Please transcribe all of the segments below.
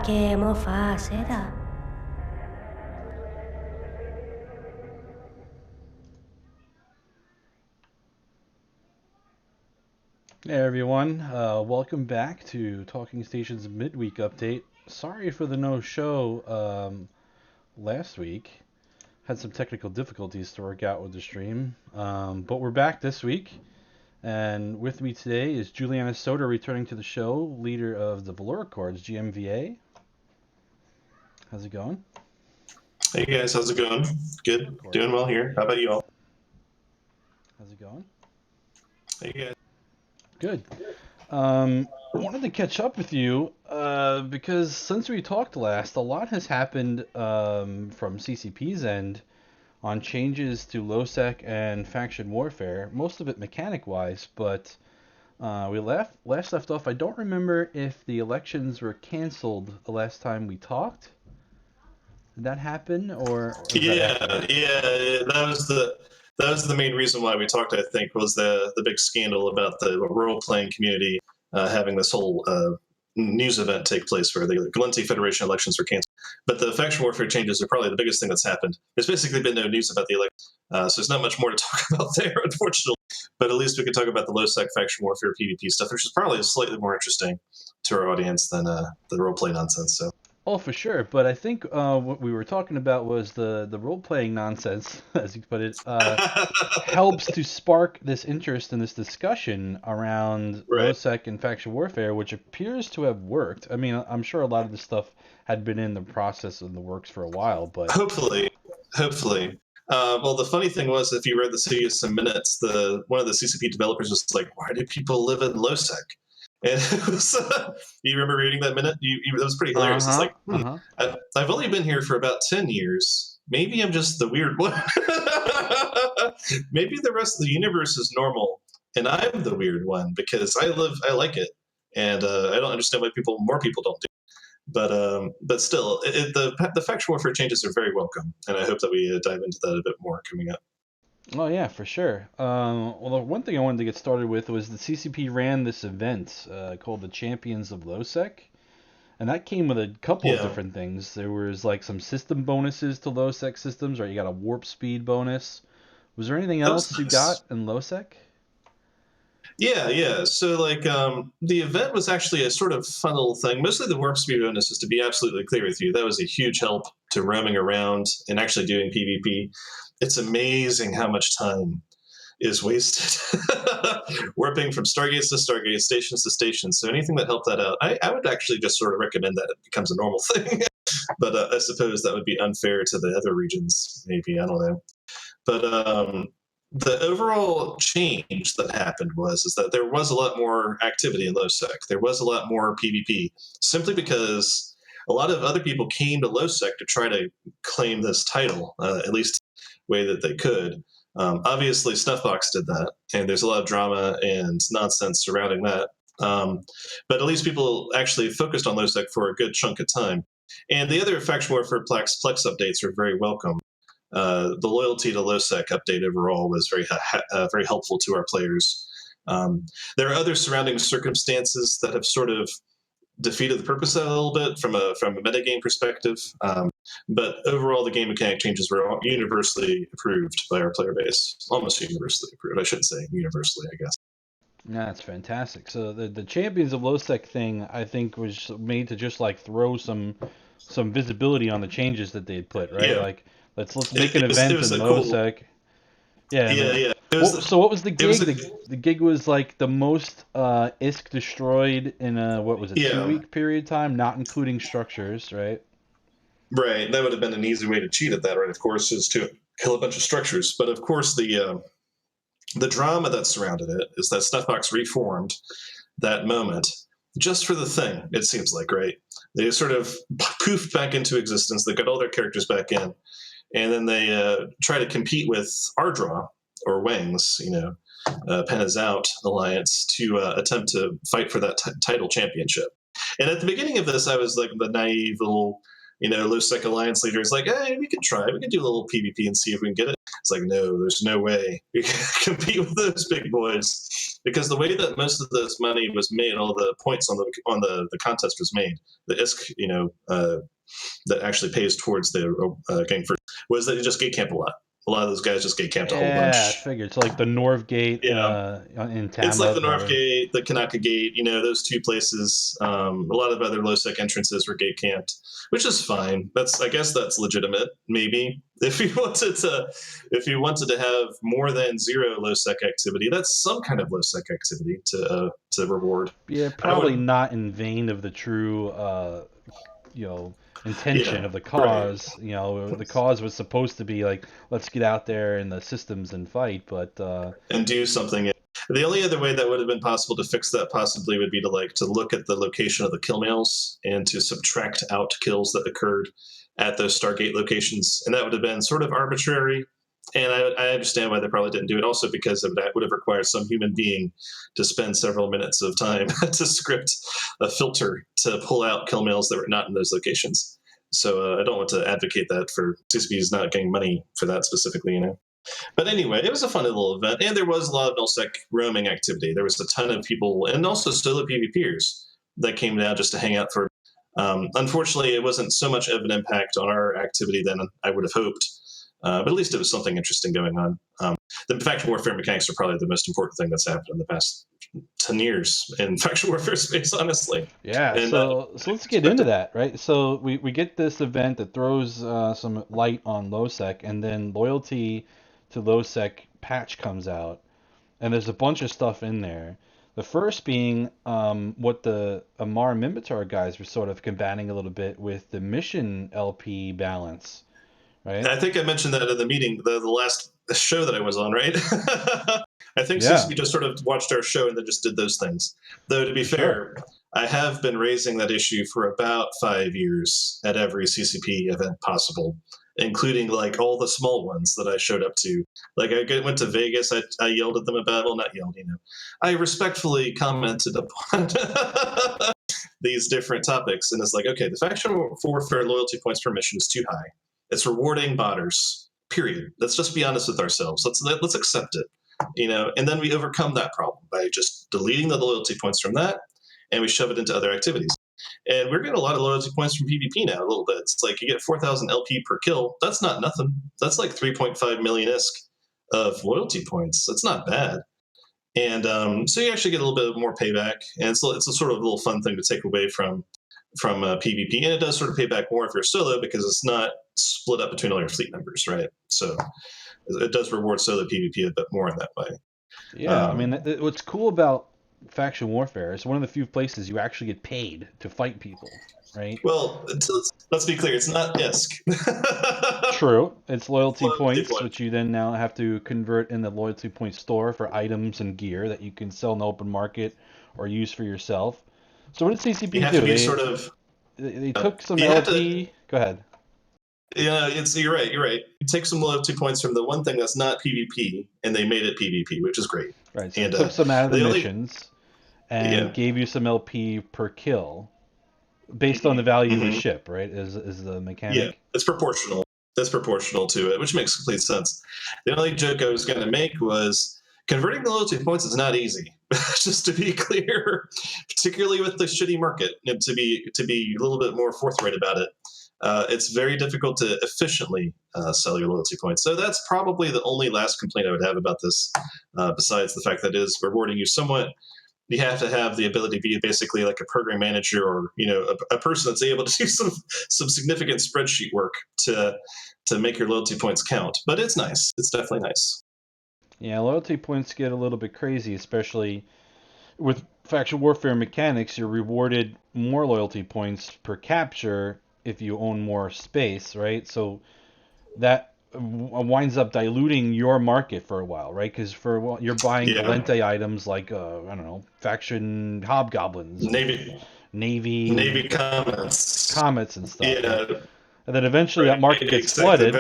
che mo fa sera? Hey everyone, welcome back to Talking Station's midweek update. Sorry for the no show last week. Had some technical difficulties to work out with the stream, but we're back this week. And with me today is Julianus Soter returning to the show, leader of the Valor Accords, GMVA. How's it going? Hey guys, how's it going? Good, doing well here. How about you all? How's it going? Hey guys. Good. Wanted to catch up with you because since we talked last, a lot has happened from CCP's end on changes to lowsec and faction warfare. Most of it mechanic-wise, but we last left off. I don't remember if the elections were canceled the last time we talked. Did that happen, or was that after that? Yeah, that was the main reason why we talked. I think was the big scandal about the role playing community having this whole news event take place where the Glenty Federation elections were canceled. But the faction warfare changes are probably the biggest thing that's happened. There's basically been no news about the election, so there's not much more to talk about there, unfortunately. But at least we could talk about the low sec faction warfare PvP stuff, which is probably slightly more interesting to our audience than the role play nonsense. So. Oh, for sure. But I think what we were talking about was the role playing nonsense, as you put it, helps to spark this interest in this discussion around Right. lowsec and faction warfare, which appears to have worked. I mean, I'm sure a lot of this stuff had been in the process in the works for a while, but Hopefully. Well, the funny thing was, if you read the Serious Some Minutes, one of the CCP developers was like, "Why do people live in lowsec?" And it was, you remember reading that minute? It was pretty hilarious. It's like, I've only been here for about 10 years. Maybe I'm just the weird one. Maybe the rest of the universe is normal, and I'm the weird one because I like it, and I don't understand why more people don't do. But still, the faction warfare changes are very welcome, and I hope that we dive into that a bit more coming up. Oh yeah, for sure. Well, the one thing I wanted to get started with was the CCP ran this event called the Champions of Lowsec, and that came with a couple of Yeah. different things. There was like some system bonuses to lowsec systems, right? You got a warp speed bonus. Was there anything That was else you nice. got in lowsec? Yeah. So like the event was actually a sort of fun little thing. Mostly the warp speed bonus, is to be absolutely clear with you. That was a huge help to roaming around and actually doing PvP. It's amazing how much time is wasted warping from stargates to stargates, stations to stations. So anything that helped that out, I would actually just sort of recommend that it becomes a normal thing. But I suppose that would be unfair to the other regions, maybe. I don't know. But the overall change that happened is that there was a lot more activity in lowsec. There was a lot more PvP, simply because a lot of other people came to lowsec to try to claim this title, at least the way that they could. Obviously, Snuffbox did that, and there's a lot of drama and nonsense surrounding that. But at least people actually focused on lowsec for a good chunk of time. And the other faction warfare Plex updates are very welcome. The loyalty to lowsec update overall was very helpful to our players. There are other surrounding circumstances that have sort of defeated the purpose of it a little bit from a metagame perspective. But overall, the game mechanic changes were universally approved by our player base. Almost universally approved. I shouldn't say universally, I guess. Yeah, that's fantastic. So the Champions of Lowsec thing, I think, was made to just like throw some visibility on the changes that they had put, right? Yeah. Like let's make an It event was in a cool. Lowsec. Yeah, and then Yeah. what was the It was gig? The gig was like the most ISK destroyed in a what was it, two yeah. week period of time, not including structures, right? Right. That would have been an easy way to cheat at that, right? Of course, is to kill a bunch of structures. But of course, the drama that surrounded it is that Snuffbox reformed that moment just for the thing, it seems like, right? They sort of poofed back into existence. They got all their characters back in. And then they try to compete with Ardra or Wang's, Pen is Out alliance to attempt to fight for that title championship. And at the beginning of this, I was like the naive little, low-sec alliance leader is like, hey, we could try. We could do a little PvP and see if we can get it. It's like, no, there's no way you can compete with those big boys because the way that most of this money was made, all the points on the contest was made, the ISK, that actually pays towards the getting first, was that you just gate camp a lot. A lot of those guys just gate camped a whole Yeah, I bunch. figured. So like the Northgate Yeah. in It's like the Tama. North Gate, the Kanaka Gate, those two places. A lot of other low sec entrances were gate camped, which is fine. I guess that's legitimate. Maybe if you wanted to have more than zero low sec activity, that's some kind of low sec activity to reward. Yeah, probably not in vain of the true intention of the cause. Right. The cause was supposed to be like, let's get out there in the systems and fight, but and do something. The only other way that would have been possible to fix that possibly would be to look at the location of the kill mails and to subtract out kills that occurred at those Stargate locations, and that would have been sort of arbitrary. And I understand why they probably didn't do it, also because that would have required some human being to spend several minutes of time to script a filter to pull out kill mails that were not in those locations. So I don't want to advocate that for CCPs not getting money for that specifically, But anyway, it was a fun little event, and there was a lot of nullsec roaming activity. There was a ton of people, and also solo PvPers that came down just to hang out for. Unfortunately, it wasn't so much of an impact on our activity than I would have hoped, but at least it was something interesting going on. The faction warfare mechanics are probably the most important thing that's happened in the past 10 years in faction warfare space, honestly. yeah. And So let's get into that, right? So we get this event that throws some light on lowsec, and then loyalty to lowsec patch comes out, and there's a bunch of stuff in there. The first being what the Amar Mimitar guys were sort of combating a little bit with the mission LP balance, right? I think I mentioned that in the meeting, the last show that I was on, right? I think Yeah. CCP just sort of watched our show and then just did those things. Though, to be fair, I have been raising that issue for about 5 years at every CCP event possible, including all the small ones that I showed up to. I went to Vegas, I yelled at them about, well, not yelled, I respectfully commented upon these different topics. And it's okay, the faction warfare loyalty points per mission is too high. It's rewarding botters. Period. Let's just be honest with ourselves. Let's accept it. And then we overcome that problem by just deleting the loyalty points from that, and we shove it into other activities. And we're getting a lot of loyalty points from PvP now. A little bit. It's you get 4,000 LP per kill. That's not nothing. That's 3.5 million ISK of loyalty points. That's not bad. And so you actually get a little bit more payback, and it's a sort of a little fun thing to take away from PvP, and it does sort of pay back more if you're solo because it's not split up between all your fleet members, right? So it does reward solo PvP a bit more in that way. Yeah, I mean, what's cool about faction warfare is one of the few places you actually get paid to fight people, right? Well, let's be clear, it's not ISK. True, it's loyalty points, which you then now have to convert in the loyalty point store for items and gear that you can sell in the open market or use for yourself. So what did CCP do? They took some LP. Go ahead. Yeah, you're right. You take some loyalty points from the one thing that's not PvP, and they made it PvP, which is great. Right. So and took some out of the missions, and gave you some LP per kill, based on the value of the ship. Right? Is the mechanic? Yeah, it's proportional. That's proportional to it, which makes complete sense. The only joke I was going to make was converting the loyalty points is not easy. Just to be clear, particularly with the shitty market, and to be a little bit more forthright about it. It's very difficult to efficiently sell your loyalty points. So that's probably the only last complaint I would have about this, besides the fact that it is rewarding you somewhat. You have to have the ability to be basically like a program manager or a person that's able to do some significant spreadsheet work to make your loyalty points count. But it's nice. It's definitely nice. Yeah, loyalty points get a little bit crazy, especially with faction warfare mechanics. You're rewarded more loyalty points per capture if you own more space, right? So that winds up diluting your market for a while, right? Because for a while you're buying Valente items like I don't know, faction hobgoblins, Navy comets and stuff. Yeah. Right? And then eventually that market gets flooded.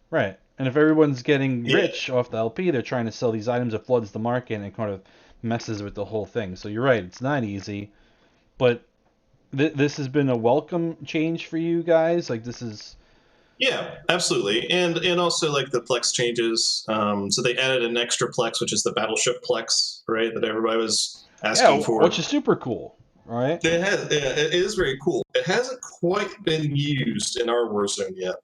Right. And if everyone's getting rich off the LP, they're trying to sell these items. It floods the market and it kind of messes with the whole thing. So you're right, it's not easy, but this has been a welcome change for you guys. This is Yeah, absolutely, and also like the plex changes. So they added an extra plex, which is the battleship plex, right? That everybody was Yeah, asking which for. is super cool, right? It is very cool. It hasn't quite been used in our Warzone yet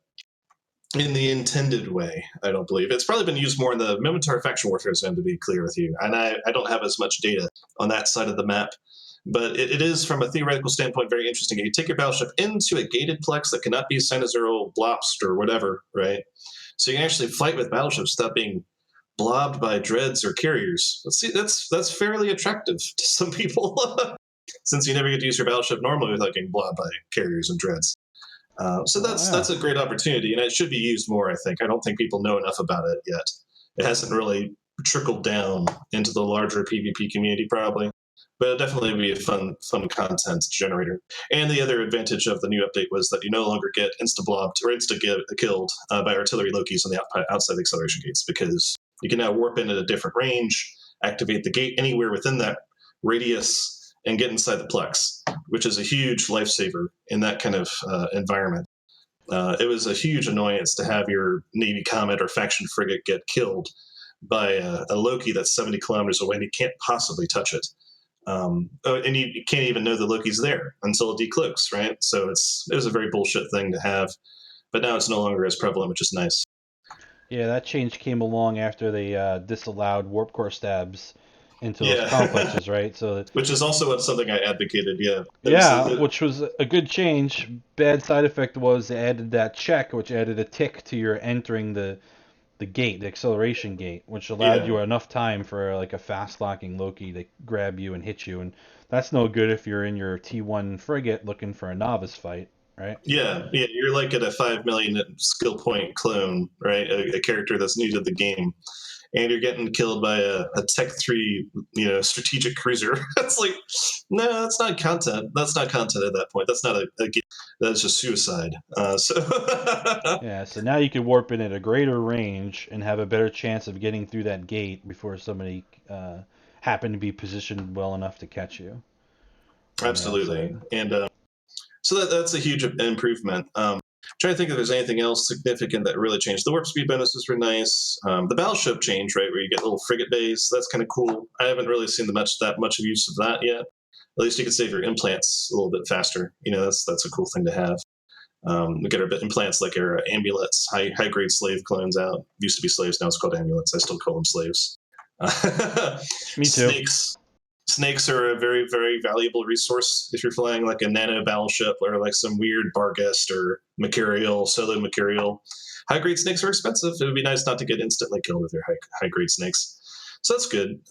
in the intended way. I don't believe it's probably been used more in the Minotaur Faction Warfare zone, to be clear with you. And I don't have as much data on that side of the map. But it is, from a theoretical standpoint, very interesting. You take your battleship into a gated plex that cannot be Sinozero, Blopst, or whatever, right? So you can actually fight with battleships without being blobbed by dreads or carriers. Let's see, that's fairly attractive to some people, since you never get to use your battleship normally without getting blobbed by carriers and dreads. So Oh, that's a great opportunity, and it should be used more. I think. I don't think people know enough about it yet. It hasn't really trickled down into the larger PvP community, probably, but it'll definitely be a fun content generator. And the other advantage of the new update was that you no longer get insta blobbed or insta killed by artillery Lokis on the outside acceleration gates, because you can now warp in at a different range, activate the gate anywhere within that radius, and get inside the plex, which is a huge lifesaver in that kind of environment. It was a huge annoyance to have your Navy Comet or faction frigate get killed by a Loki that's 70 kilometers away and you can't possibly touch it. And you can't even know the Loki's there until it decloaks, right? So it was a very bullshit thing to have, but now it's no longer as prevalent, which is nice. yeah, that change came along after they disallowed warp core stabs into those Yeah, complexes, right? So which is also something I advocated. Yeah, yeah, which was a good change. Bad side effect was they added that check, which added a tick to your entering the gate, the acceleration gate, which allowed yeah, you enough time for like a fast locking Loki to grab you and hit you, and that's no good if you're in your T1 frigate looking for a novice fight, right? yeah. You're like at a 5 million skill point clone, right? A character that's new to the game, and you're getting killed by a Tech 3, strategic cruiser. It's like, no, that's not content. That's not content at that point. That's not a game. That's just suicide. So, Yeah, so now you could warp in at a greater range and have a better chance of getting through that gate before somebody happened to be positioned well enough to catch you on the outside. absolutely. And so that's a huge improvement. Trying to think if there's anything else significant that really changed. The warp speed bonuses were nice. The battleship change, right, where you get little frigate bays, that's kind of cool. I haven't really seen that much of use of that yet. At least you can save your implants a little bit faster. That's a cool thing to have. We get our implants like our amulets, high grade slave clones out. Used to be slaves, now it's called amulets. I still call them slaves. Me too. Snakes. Snakes are a very, very valuable resource if you're flying like a nano battleship or like some weird Barghest or Mercurial, solo Mercurial. High grade snakes are expensive. It would be nice not to get instantly killed with your high grade snakes. So that's good.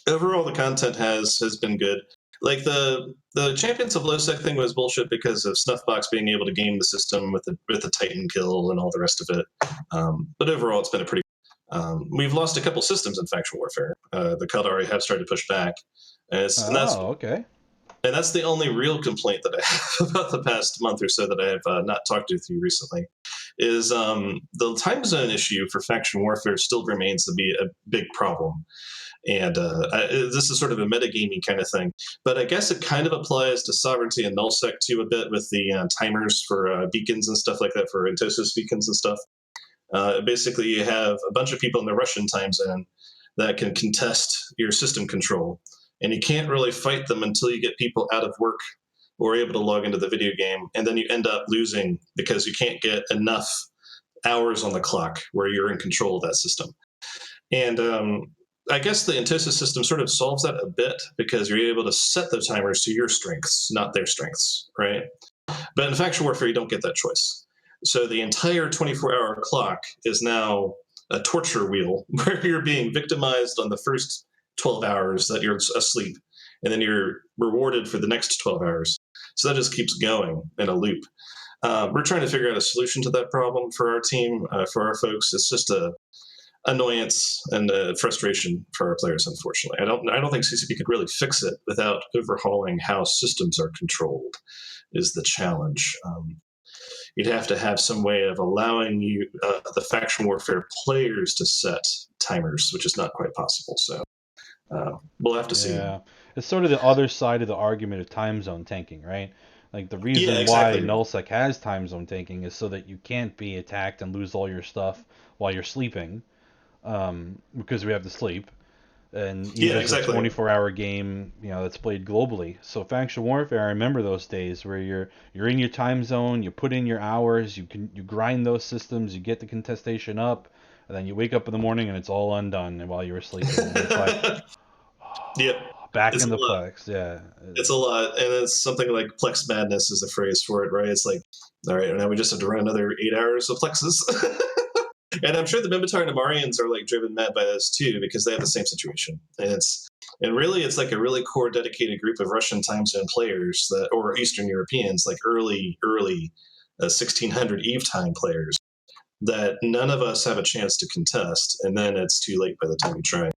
Overall, the content has been good. Like the Champions of Lowsec thing was bullshit because of Snuffbox being able to game the system with the Titan kill and all the rest of it. But overall, it's been a pretty. We've lost a couple systems in faction warfare. The Kaldari have started to push back, Oh, okay. and that's the only real complaint that I have about the past month or so that I have not talked with you recently. Is the time zone issue for faction warfare still remains to be a big problem. And this is sort of a metagaming kind of thing, but I guess it kind of applies to sovereignty and nullsec too a bit with the timers for beacons and stuff like that, for Entosis beacons and stuff. Basically, you have a bunch of people in the Russian time zone that can contest your system control, and you can't really fight them until you get people out of work or able to log into the video game, and then you end up losing because you can't get enough hours on the clock where you're in control of that system. And I guess the Antithesis system sort of solves that a bit because you're able to set the timers to your strengths, not their strengths, right? But in faction warfare, you don't get that choice. So the entire 24-hour clock is now a torture wheel where you're being victimized on the first 12 hours that you're asleep, and then you're rewarded for the next 12 hours. So that just keeps going in a loop. We're trying to figure out a solution to that problem for our team, for our folks. It's just a annoyance and frustration for our players. Unfortunately, I don't think CCP could really fix it without overhauling how systems are controlled. Is the challenge. You'd have to have some way of allowing you the faction warfare players to set timers, which is not quite possible. So we'll have to see. Yeah, it's sort of the other side of the argument of time zone tanking, right? Like the reason why exactly. nullsec has time zone taking is so that you can't be attacked and lose all your stuff while you're sleeping, because we have to sleep. And Yeah, EVA's a exactly. 24-hour game, that's played globally. So faction warfare, I remember those days where you're in your time zone, you put in your hours, you grind those systems, you get the contestation up, and then you wake up in the morning and it's all undone while you were sleeping. And it's like Yep. back It's in a the lot. plex, yeah. It's a lot, and it's something like Plex Madness is a phrase for it, right? It's like, all right, now we just have to run another 8 hours of Plexes. And I'm sure the Minotaur and Amarians are like driven mad by this too, because they have the same situation. And really it's like a really core dedicated group of Russian time zone players that, or Eastern Europeans, like early 1600 Eve time players that none of us have a chance to contest, and then it's too late by the time you try.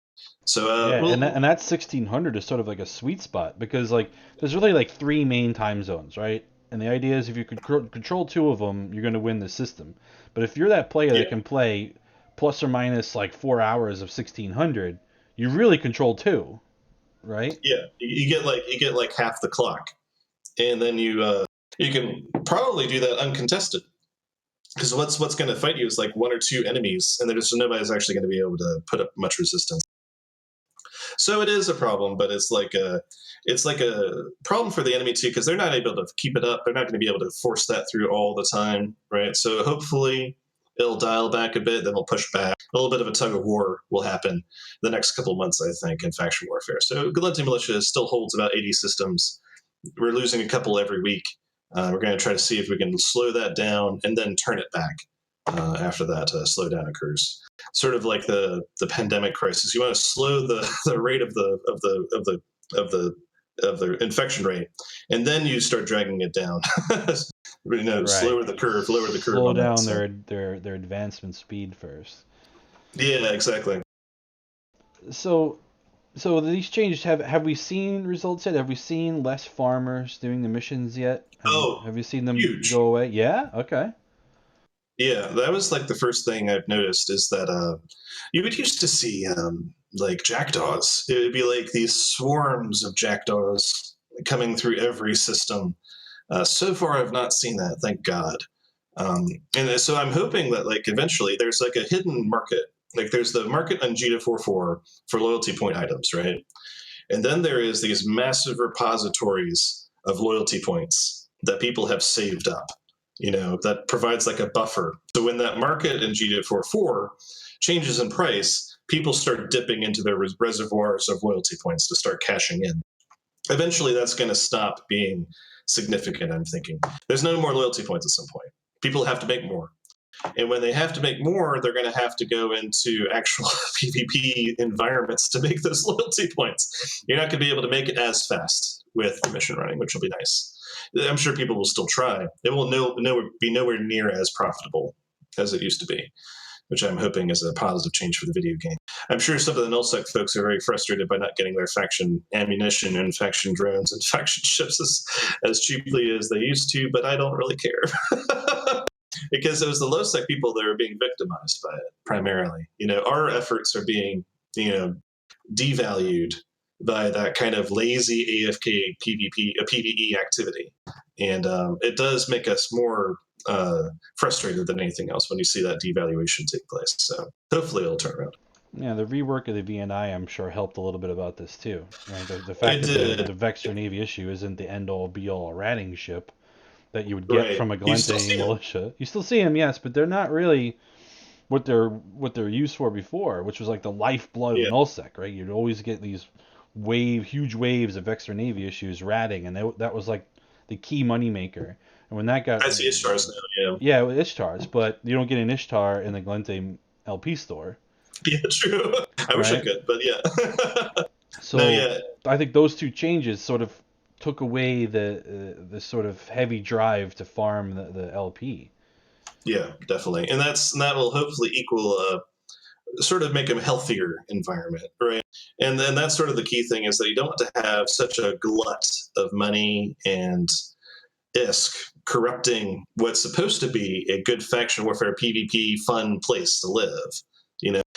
So, Yeah, and well, that 1600 is sort of like a sweet spot because like there's really like three main time zones, right? And the idea is if you control two of them, you're going to win the system. But if you're that player yeah, that can play plus or minus like 4 hours of 1600, you really control two, right? yeah, you get like half the clock, and then you can probably do that uncontested. Because what's going to fight you is like one or two enemies, and there's nobody's actually going to be able to put up much resistance. So it is a problem, but it's like a problem for the enemy too, because they're not able to keep it up. They're not going to be able to force that through all the time, right? So hopefully it'll dial back a bit, then we'll push back. A little bit of a tug of war will happen the next couple of months, I think, in faction warfare. So Galente Militia still holds about 80 systems. We're losing a couple every week. We're going to try to see if we can slow that down and then turn it back after that slowdown occurs. Sort of like the pandemic crisis. You want to slow the rate of the infection rate, and then you start dragging it down. Right. Lower the curve Slow on that. down So their advancement speed first. yeah, exactly. So these changes have we seen results yet? Have we seen less farmers doing the missions yet? Oh, Have you seen them huge. go away? Yeah. Okay. Yeah, that was like the first thing I've noticed is that you would used to see like jackdaws. It would be like these swarms of jackdaws coming through every system. So far, I've not seen that, thank God. And so I'm hoping that like eventually there's like a hidden market. Like there's the market on G244 for loyalty point items, right? And then there is these massive repositories of loyalty points that people have saved up, that provides like a buffer. So when that market in G244 changes in price, people start dipping into their reservoirs of loyalty points to start cashing in. Eventually, that's going to stop being significant, I'm thinking. There's no more loyalty points at some point. People have to make more. And when they have to make more, they're going to have to go into actual PvP environments to make those loyalty points. You're not going to be able to make it as fast with the mission running, which will be nice. I'm sure people will still try. It will be nowhere near as profitable as it used to be, which I'm hoping is a positive change for the video game. I'm sure some of the nullsec folks are very frustrated by not getting their faction ammunition and faction drones and faction ships as cheaply as they used to, but I don't really care. Because it was the low sec people that are being victimized by it primarily. Our efforts are being, devalued by that kind of lazy AFK PvE activity, and it does make us more frustrated than anything else when you see that devaluation take place. So hopefully it'll turn around. Yeah, the rework of the VNI, I'm sure, helped a little bit about this too. Right? The fact It that the did, Vexor Navy issue isn't the end all be all ratting ship that you would get right? from a You still Galente see them. militia. You still see them, yes, but they're not really what they're used for before, which was like the lifeblood of Yeah, nullsec, right? You'd always get these huge waves of Vexor Navy issues ratting, and that was like the key moneymaker. And when that got I see Ishtars now. Yeah, yeah, with Ishtars, but you don't get an Ishtar in the Galente LP store, yeah, true. I wish I right? could, but yeah. No, So yeah, I think those two changes sort of took away the sort of heavy drive to farm the LP. yeah, definitely, and that will hopefully equal sort of make a healthier environment, right? And then that's sort of the key thing is that you don't want to have such a glut of money and ISK corrupting what's supposed to be a good faction warfare PvP fun place to live.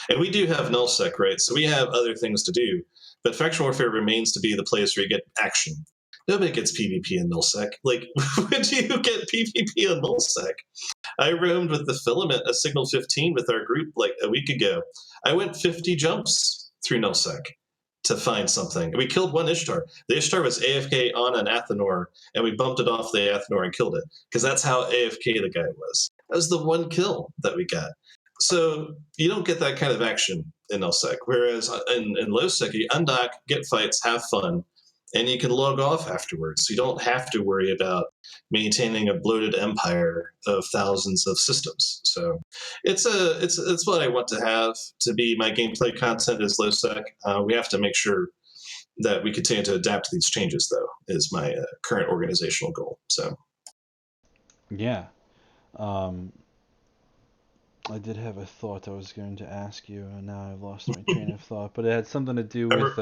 And we do have nullsec, right? So we have other things to do, but faction warfare remains to be the place where you get action. Nobody gets PvP in nullsec. Like, when do you get PvP in nullsec? I roamed with the filament a Signal 15 with our group like a week ago. I went 50 jumps through nullsec to find something. We killed one Ishtar. The Ishtar was AFK on an Athanor, and we bumped it off the Athanor and killed it, because that's how AFK the guy was. That was the one kill that we got. So you don't get that kind of action in nullsec. Whereas in lowsec, you undock, get fights, have fun, and you can log off afterwards. So you don't have to worry about maintaining a bloated empire of thousands of systems. So it's what I want to have to be my gameplay content is low sec. We have to make sure that we continue to adapt to these changes, though, is my current organizational goal. So Yeah. Um, I did have a thought I was going to ask you, and now I've lost my train of thought. But it had something to do with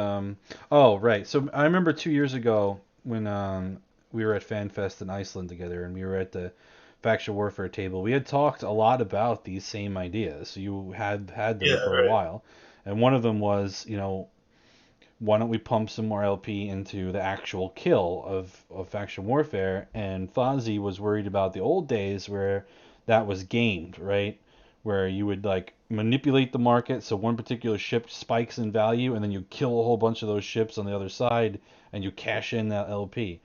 Oh, right. So I remember 2 years ago when we were at FanFest in Iceland together, and we were at the faction warfare table. We had talked a lot about these same ideas. So you had them yeah, for a right. while, and one of them was, why don't we pump some more LP into the actual kill of faction warfare? And Fozzie was worried about the old days where that was gamed, right? Where you would like manipulate the market so one particular ship spikes in value, and then you kill a whole bunch of those ships on the other side, and you cash in that LP.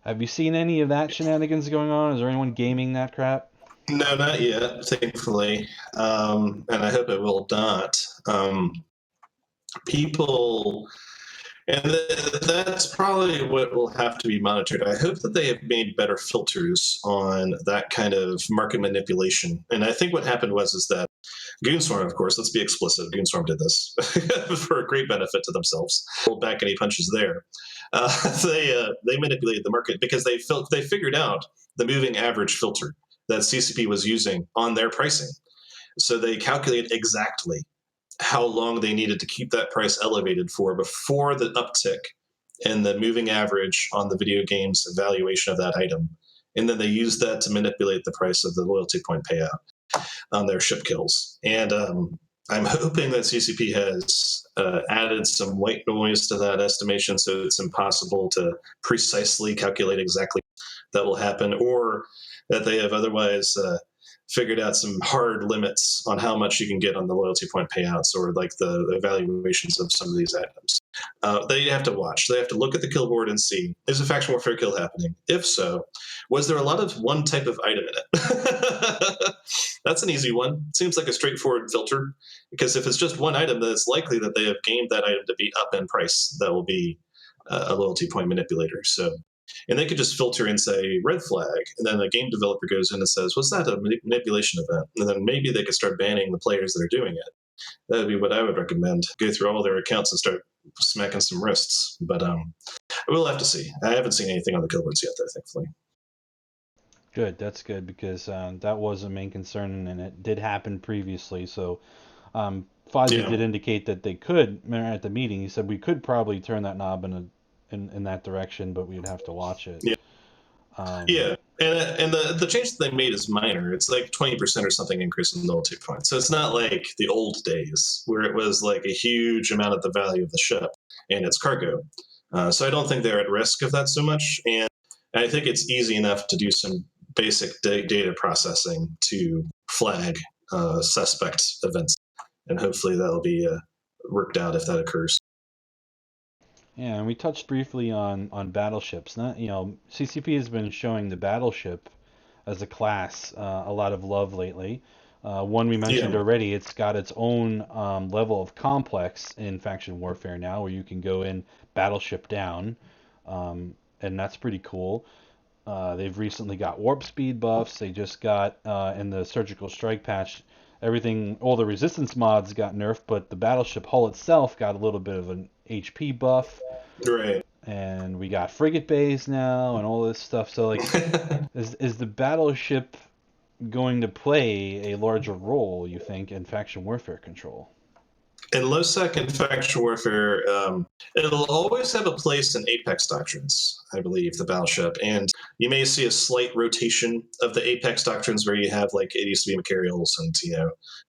Have you seen any of that shenanigans going on? Is there anyone gaming that crap? No, not yet, thankfully, and I hope it will not. People And that's probably what will have to be monitored. I hope that they have made better filters on that kind of market manipulation. And I think what happened is that Goonswarm, of course, let's be explicit, Goonswarm did this for a great benefit to themselves. Pulled back any punches there. They manipulated the market because they figured out the moving average filter that CCP was using on their pricing. So they calculate exactly how long they needed to keep that price elevated for before the uptick in the moving average on the video game's valuation of that item. And then they used that to manipulate the price of the loyalty point payout on their ship kills. And I'm hoping that CCP has added some white noise to that estimation so it's impossible to precisely calculate exactly that will happen, or that they have otherwise figured out some hard limits on how much you can get on the loyalty point payouts or like the evaluations of some of these items. They have to watch. They have to look at the kill board and see, is a faction warfare kill happening? If so, was there a lot of one type of item in it? That's an easy one. Seems like a straightforward filter, because if it's just one item, then it's likely that they have gamed that item to be up in price. That will be a loyalty point manipulator. So, and they could just filter and say red flag, and then a game developer goes in and says, was that a manipulation event? And then maybe they could start banning the players that are doing it. That would be what I would recommend. Go through all their accounts and start smacking some wrists. But we'll have to see. I haven't seen anything on the kill boards yet, though, thankfully. Good, that's good because that was a main concern and it did happen previously. So Fozzie Yeah. did indicate that they could at the meeting. He said we could probably turn that knob in that direction, but we'd have to watch it. Yeah. Um, Yeah, and the change that they made is minor. It's like 20% or something increase in loyalty points. So it's not like the old days where it was like a huge amount of the value of the ship and its cargo. So I don't think they're at risk of that so much. And I think it's easy enough to do some basic data processing to flag suspect events. And hopefully that'll be worked out if that occurs. yeah, and we touched briefly on battleships. Not, CCP has been showing the battleship as a class a lot of love lately. One we mentioned Yeah. already, it's got its own level of complex in faction warfare now, where you can go in battleship down, and that's pretty cool. They've recently got warp speed buffs. They just got in the surgical strike patch, all the resistance mods got nerfed, but the battleship hull itself got a little bit of an HP buff. Right. And we got frigate bays now and all this stuff. So like, is the battleship going to play a larger role, you think, in faction warfare control? In low sec and faction warfare, it'll always have a place in Apex doctrines, I believe, the battleship. And you may see a slight rotation of the Apex doctrines where you have like it used to be materials and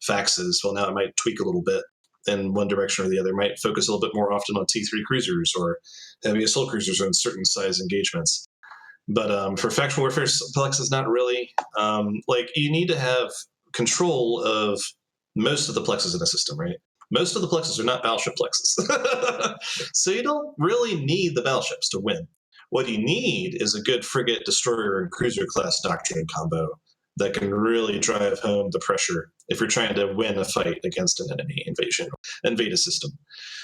faxes. Well, now it might tweak a little bit. in one direction or the other. Might focus a little bit more often on T3 cruisers or heavy assault cruisers in certain size engagements. But for faction warfare, Plex is not really like you need to have control of most of the plexes in a system, right? Most of the plexes are not battleship plexes, so you don't really need the battleships to win. What you need is a good frigate, destroyer, and cruiser class doctrine combo that can really drive home the pressure if you're trying to win a fight against an enemy invade a system.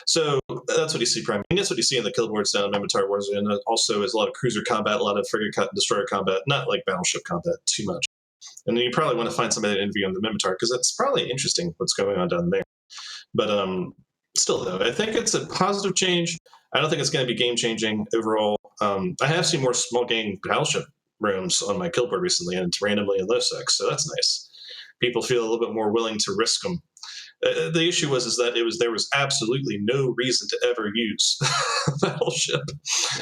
So that's what you see primarily. And that's what you see in the kill boards down in Mimitar Wars, and also is a lot of cruiser combat, a lot of frigate destroyer combat, not like battleship combat too much. And you probably want to find somebody to interview on the Mimitar because it's probably interesting what's going on down there. But still, though, I think it's a positive change. I don't think it's going to be game changing overall. I have seen more small game battleship rooms on my kill board recently, and it's randomly in low sex, so that's nice. People feel a little bit more willing to risk them. The issue was that there was absolutely no reason to ever use battleship.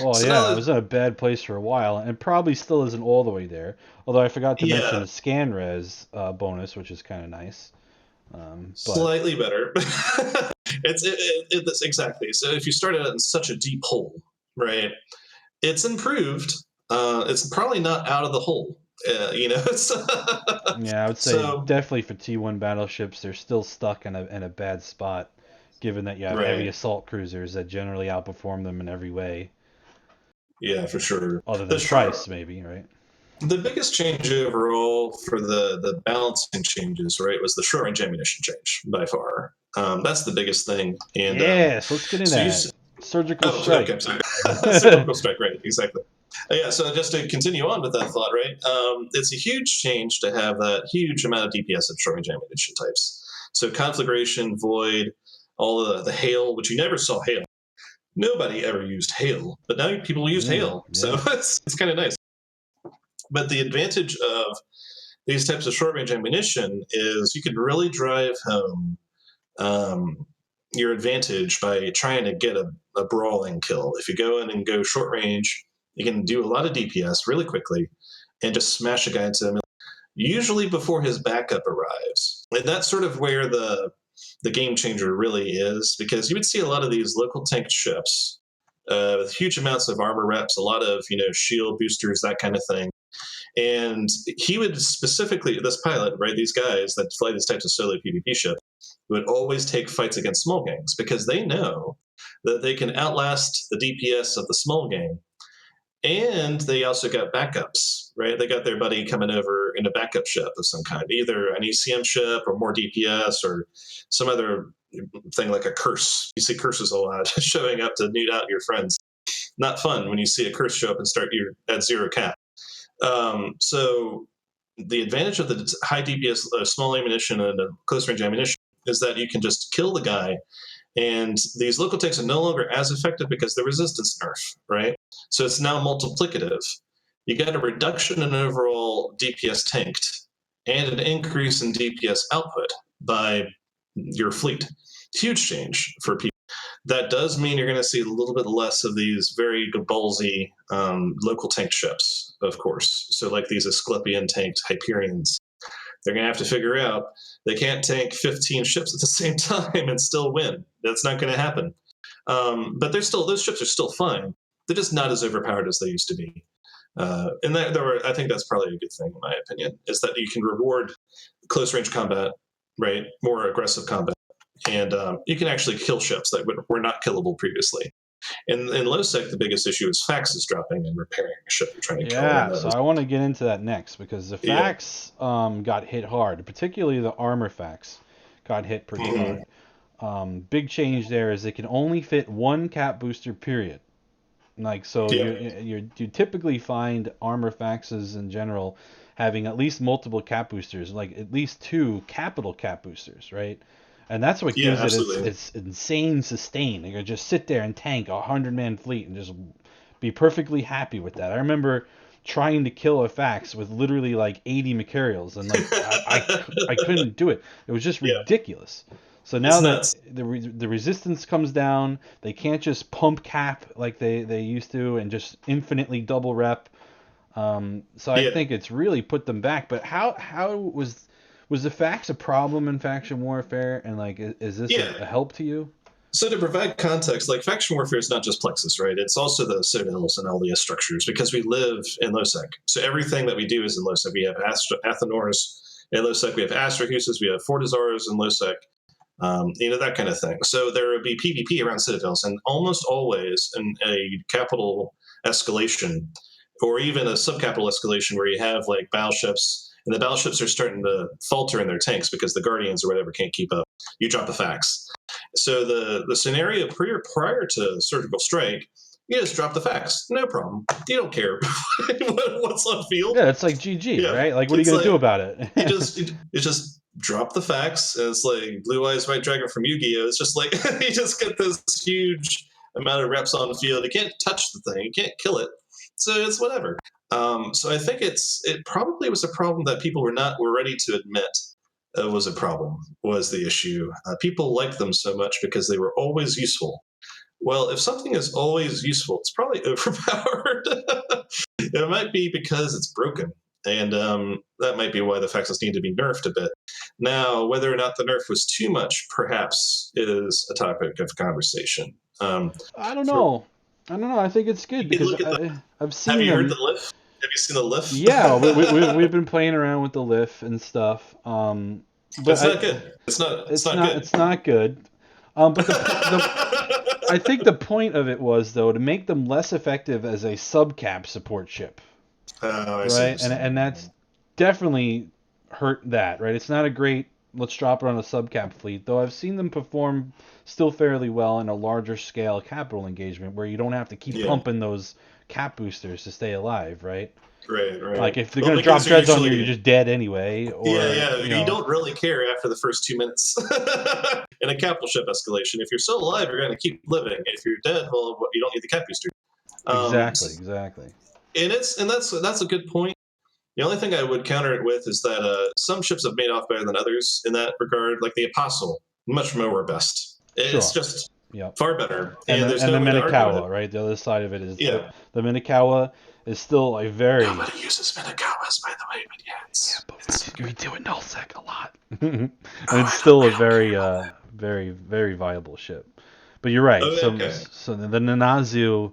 Well, So yeah, it was in a bad place for a while, and it probably still isn't all the way there. Although I forgot to mention the scan res bonus, which is kind of nice. But slightly better. It's exactly. So if you start out in such a deep hole, right, it's improved. It's probably not out of the hole. Yeah, I would say definitely for T1 battleships, they're still stuck in a bad spot, given that you have heavy assault cruisers that generally outperform them in every way. Yeah, for sure. Other than price, maybe, right? The biggest change overall for the balancing changes, right, was the short range ammunition change by far. That's the biggest thing. And yes, let's get into that. Surgical strike. Okay, surgical strike, right? Exactly. Yeah. So just to continue on with that thought, right? It's a huge change to have that huge amount of DPS of short range ammunition types. So conflagration, void, all of the hail, which you never saw hail. Nobody ever used hail, but now people use hail. Yeah. So it's kind of nice. But the advantage of these types of short range ammunition is you can really drive home your advantage by trying to get a brawling kill. If you go in and go short range, you can do a lot of DPS really quickly and just smash a guy into him, usually before his backup arrives. And that's sort of where the game changer really is, because you would see a lot of these local tank ships with huge amounts of armor reps, a lot of shield boosters, that kind of thing. And he would specifically, this pilot, right, these guys that fly these types of solo PvP ships, would always take fights against small gangs because they know that they can outlast the DPS of the small gang. And they also got backups, right? They got their buddy coming over in a backup ship of some kind, either an ECM ship or more DPS or some other thing like a curse. You see curses a lot showing up to nude out your friends. Not fun when you see a curse show up and start you at 0 cap. So the advantage of the high DPS small ammunition and close range ammunition is that you can just kill the guy, and these local tanks are no longer as effective because the resistance nerf, right? So it's now multiplicative. You get a reduction in overall DPS tanked and an increase in DPS output by your fleet. Huge change for people. That does mean you're going to see a little bit less of these very ballsy local tank ships, of course. So like these Asclepian tanked Hyperions. They're going to have to figure out they can't tank 15 ships at the same time and still win. That's not going to happen. But those ships are still fine. They're just not as overpowered as they used to be. And I think that's probably a good thing, in my opinion, is that you can reward close range combat, right? More aggressive combat. And you can actually kill ships that were not killable previously. In low sec, the biggest issue is faxes dropping and repairing a ship you're trying to kill. Yeah, so I want to get into that next, because the fax got hit hard, particularly the armor fax got hit pretty hard. Big change there is it can only fit one cap booster, period. Like, so you typically find armor faxes in general having at least multiple cap boosters, like at least 2 capital cap boosters, right? And that's what gives it its insane sustain. You can just sit there and tank a 100-man fleet and just be perfectly happy with that. I remember trying to kill a fax with literally like 80 Mercurials, and like I couldn't do it. It was just ridiculous. So now that the resistance comes down, they can't just pump cap like they used to and just infinitely double rep. So I think it's really put them back. But how was Was the fax a problem in faction warfare, and like, is this Yeah. a help to you? So to provide context, like faction warfare is not just Plexus, right? It's also the Citadels and LDS structures because we live in Losec. So everything that we do is in Losec. We have Athenors in Losec. We have Astrahuses. We have Fortizars in Losec. That kind of thing. So there would be PvP around Citadels, and almost always in a capital escalation, or even a subcapital escalation where you have like battleships, and the battleships are starting to falter in their tanks because the Guardians or whatever can't keep up. You drop the fax. So the scenario prior to surgical strike, you just drop the fax, no problem. You don't care what's on field. Yeah, it's like GG, Yeah. right? Like, what are you gonna do about it? you just drop the fax, and it's like Blue Eyes White Dragon from Yu-Gi-Oh! It's just like you just get this huge amount of reps on the field. You can't touch the thing, you can't kill it, so it's whatever. So I think it probably was a problem that people were ready to admit was a problem, was the issue. People liked them so much because they were always useful. Well, if something is always useful, it's probably overpowered. It might be because it's broken. And that might be why the faxes need to be nerfed a bit. Now, whether or not the nerf was too much, perhaps, is a topic of conversation. I don't know. I think it's good because I've seen Have you them. heard the lift? Have you seen the lift? Yeah, we've been playing around with the lift and stuff. But it's not good. It's not good. It's not good. But I think the point of it was, though, to make them less effective as a subcap support ship. Right? And that's definitely hurt that, right? It's not a great, let's drop it on a subcap fleet, though I've seen them perform still fairly well in a larger scale capital engagement where you don't have to keep pumping those cap boosters to stay alive, right? Right. Like, if they're going to drop dreads on you, you're just dead anyway. Or, You don't really care after the first 2 minutes. In a capital ship escalation, if you're still alive, you're going to keep living. If you're dead, well, you don't need the cap booster. Exactly. And that's a good point. The only thing I would counter it with is that some ships have made off better than others in that regard. Like the Apostle, much more robust. It's just far better. And the Minakawa, right? The other side of it is the Minakawa is still a very... Nobody uses Minakawas, by the way, but we do it nullsec a lot. And it's still a very, very viable ship. But you're right. So the Nanazu,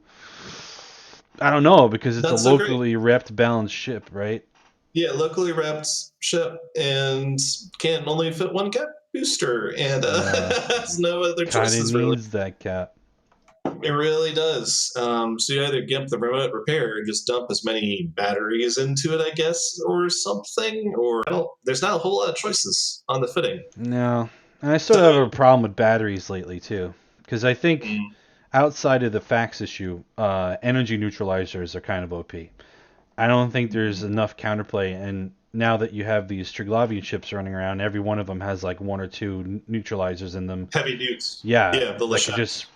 I don't know, because it's a locally repped balanced ship, right? Yeah, locally repped ship, and can only fit one cap booster, and has no other choices. Kind of needs that cap. It really does. So you either gimp the remote repair and just dump as many batteries into it, I guess, or something. Or there's not a whole lot of choices on the fitting. No, and I sort of have a problem with batteries lately too, because I think outside of the fax issue, energy neutralizers are kind of OP. I don't think there's enough counterplay, and now that you have these Triglavian ships running around, every one of them has like one or two neutralizers in them. Heavy nukes. Yeah, the that could just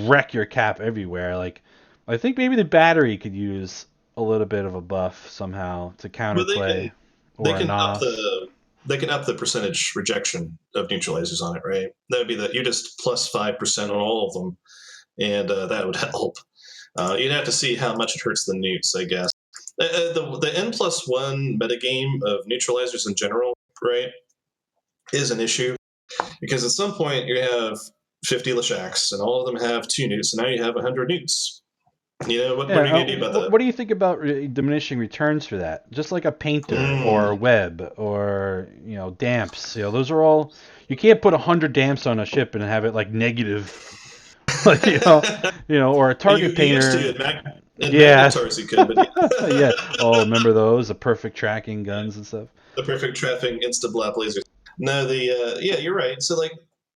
wreck your cap everywhere. Like, I think maybe the battery could use a little bit of a buff somehow to counterplay. They can up the percentage rejection of neutralizers on it, right? That would be that you just plus 5% on all of them, and that would help. You'd have to see how much it hurts the newts, I guess. The N+1 metagame of neutralizers in general, right, is an issue because at some point you have 50 Leshaks and all of them have 2 newts, and now you have 100 newts. What are you going to do about that? What do you think about diminishing returns for that? Just like a painter or a web or damps. Those are all. You can't put 100 damps on a ship and have it like negative. Or a target painter. You could, but yeah. Oh, remember those? The perfect tracking guns and stuff. The perfect tracking insta-blap lasers. No, you're right. So like,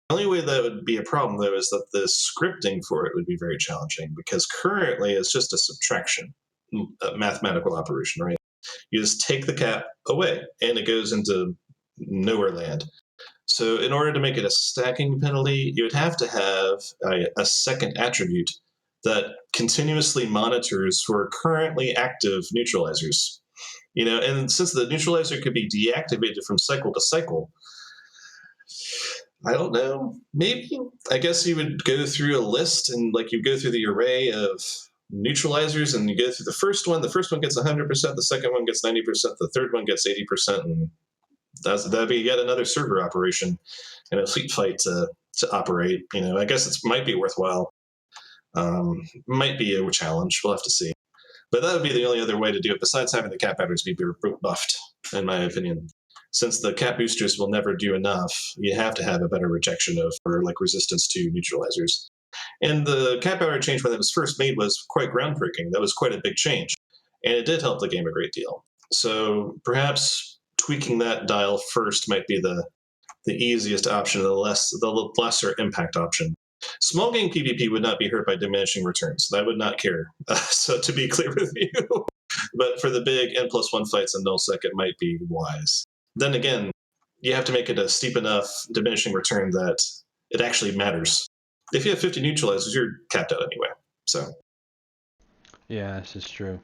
the only way that would be a problem though is that the scripting for it would be very challenging because currently it's just a subtraction, a mathematical operation, right? You just take the cap away and it goes into nowhere land. So in order to make it a stacking penalty, you would have to have a second attribute that continuously monitors for currently active neutralizers. And since the neutralizer could be deactivated from cycle to cycle, I don't know, maybe, I guess you would go through a list and like you go through the array of neutralizers and you go through the first one. The first one gets 100%, the second one gets 90%, the third one gets 80%, and That'd be yet another server operation and a fleet fight to operate. I guess it might be worthwhile. Might be a challenge. We'll have to see. But that would be the only other way to do it, besides having the cap batteries be buffed, in my opinion. Since the cap boosters will never do enough, you have to have a better rejection for like resistance to neutralizers. And the cap battery change when it was first made was quite groundbreaking. That was quite a big change, and it did help the game a great deal. So perhaps tweaking that dial first might be the easiest option, the lesser impact option. Small game PvP would not be hurt by diminishing returns. I would not care. So to be clear with you, but for the big N+1 fights in nullsec, it might be wise. Then again, you have to make it a steep enough diminishing return that it actually matters. If you have 50 neutralizers, you're capped out anyway. So. Yeah, this is true.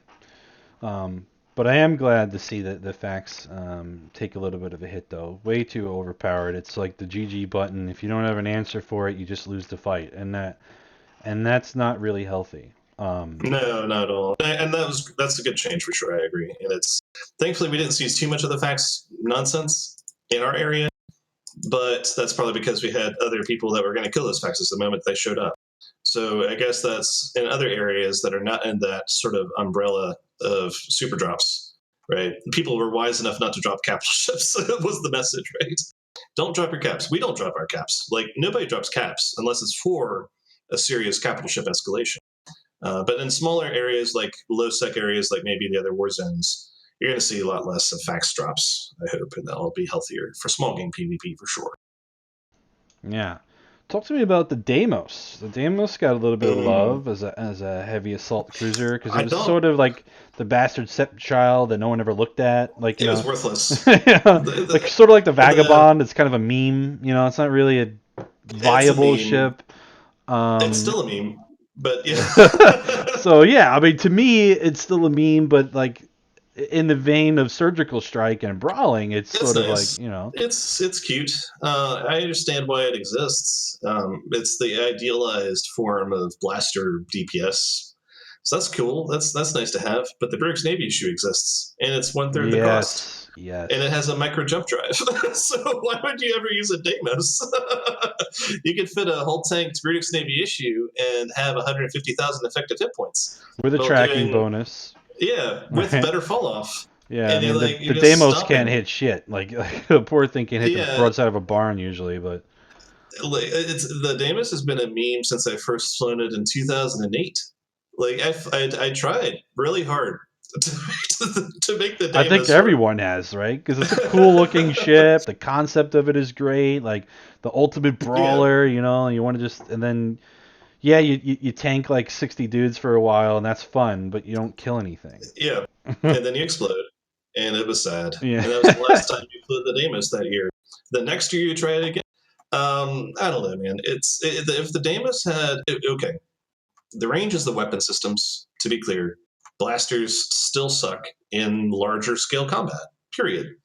But I am glad to see that the facts take a little bit of a hit, though. Way too overpowered. It's like the GG button. If you don't have an answer for it, you just lose the fight, and that's not really healthy. No, not at all. And that's a good change for sure. I agree. And thankfully we didn't see too much of the facts nonsense in our area, but that's probably because we had other people that were going to kill those faxes the moment they showed up. So I guess that's in other areas that are not in that sort of umbrella of super drops, right? People were wise enough not to drop capital ships. Was the message, right? Don't drop your caps. We don't drop our caps. Like, nobody drops caps unless it's for a serious capital ship escalation. But in smaller areas, like low-sec areas, like maybe the other war zones, you're going to see a lot less of fax drops, I hope, and that'll be healthier for small game PvP for sure. Yeah. Talk to me about the Deimos. The Deimos got a little bit of love as a heavy assault cruiser because it was sort of like the bastard stepchild that no one ever looked at. Like, it was worthless. Like sort of like the Vagabond. It's kind of a meme. It's not really a viable ship. It's still a meme, but yeah. So yeah, I mean, to me, it's still a meme, but like in the vein of Surgical Strike and Brawling, it's sort nice. of like, It's cute. I understand why it exists. It's the idealized form of blaster DPS, so that's cool. That's nice to have. But the British Navy issue exists, and it's 1/3 the cost. Yes. And it has a micro jump drive. So why would you ever use a Deimos? You could fit a whole tanked British Navy issue and have 150,000 effective hit points with a tracking bonus. Yeah, with better fall off. Yeah, and I mean, the Deimos can't hit shit. Like the poor thing can hit the broadside of a barn usually, but the Deimos has been a meme since I first flown it in 2008. Like I tried really hard to make the Deimos. I think everyone has, right? Because it's a cool looking ship. The concept of it is great. Like the ultimate brawler, you want to just and then. Yeah, you tank like 60 dudes for a while, and that's fun, but you don't kill anything. Yeah, and then you explode, and it was sad. Yeah. And that was the last time you flew the Deimos that year. The next year you try it again. I don't know, man. If the Deimos had okay, the range is the weapon systems. To be clear, blasters still suck in larger scale combat. Period.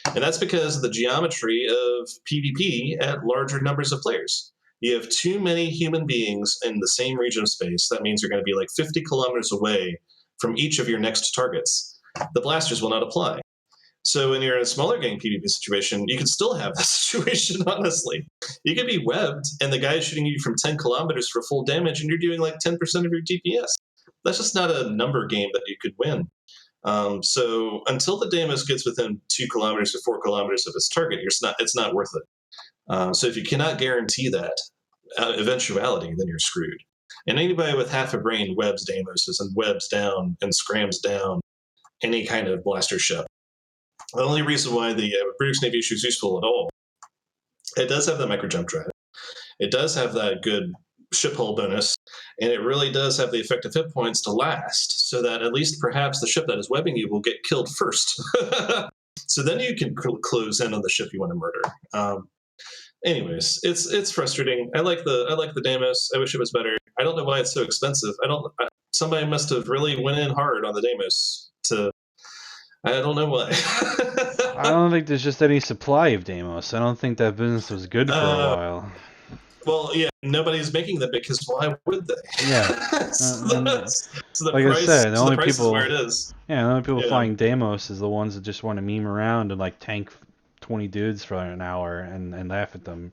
And that's because of the geometry of PvP at larger numbers of players. You have too many human beings in the same region of space. That means you're going to be like 50 kilometers away from each of your next targets. The blasters will not apply. So when you're in a smaller game PvP situation, you can still have that situation, honestly. You could be webbed, and the guy is shooting you from 10 kilometers for full damage, and you're doing like 10% of your DPS. That's just not a number game that you could win. So until the Deimos gets within 2 kilometers to 4 kilometers of its target, it's not worth it. So if you cannot guarantee that eventuality, then you're screwed. And anybody with half a brain webs Deimoses and webs down and scrams down any kind of blaster ship. The only reason why the British Navy issue is useful at all, it does have the micro jump drive. It does have that good ship hull bonus, and it really does have the effective hit points to last, so that at least perhaps the ship that is webbing you will get killed first. So then you can close in on the ship you want to murder. Anyways, it's frustrating. I like the Deimos. I wish it was better. I don't know why it's so expensive. Somebody must have really went in hard on the Deimos I don't know why. I don't think there's just any supply of Deimos. I don't think that business was good for a while. Well, yeah, nobody's making them because why would they? Yeah. So the like price, I said, the only price people is where it is. Yeah, the only people flying Deimos is the ones that just want to meme around and like tank 20 dudes for an hour and laugh at them.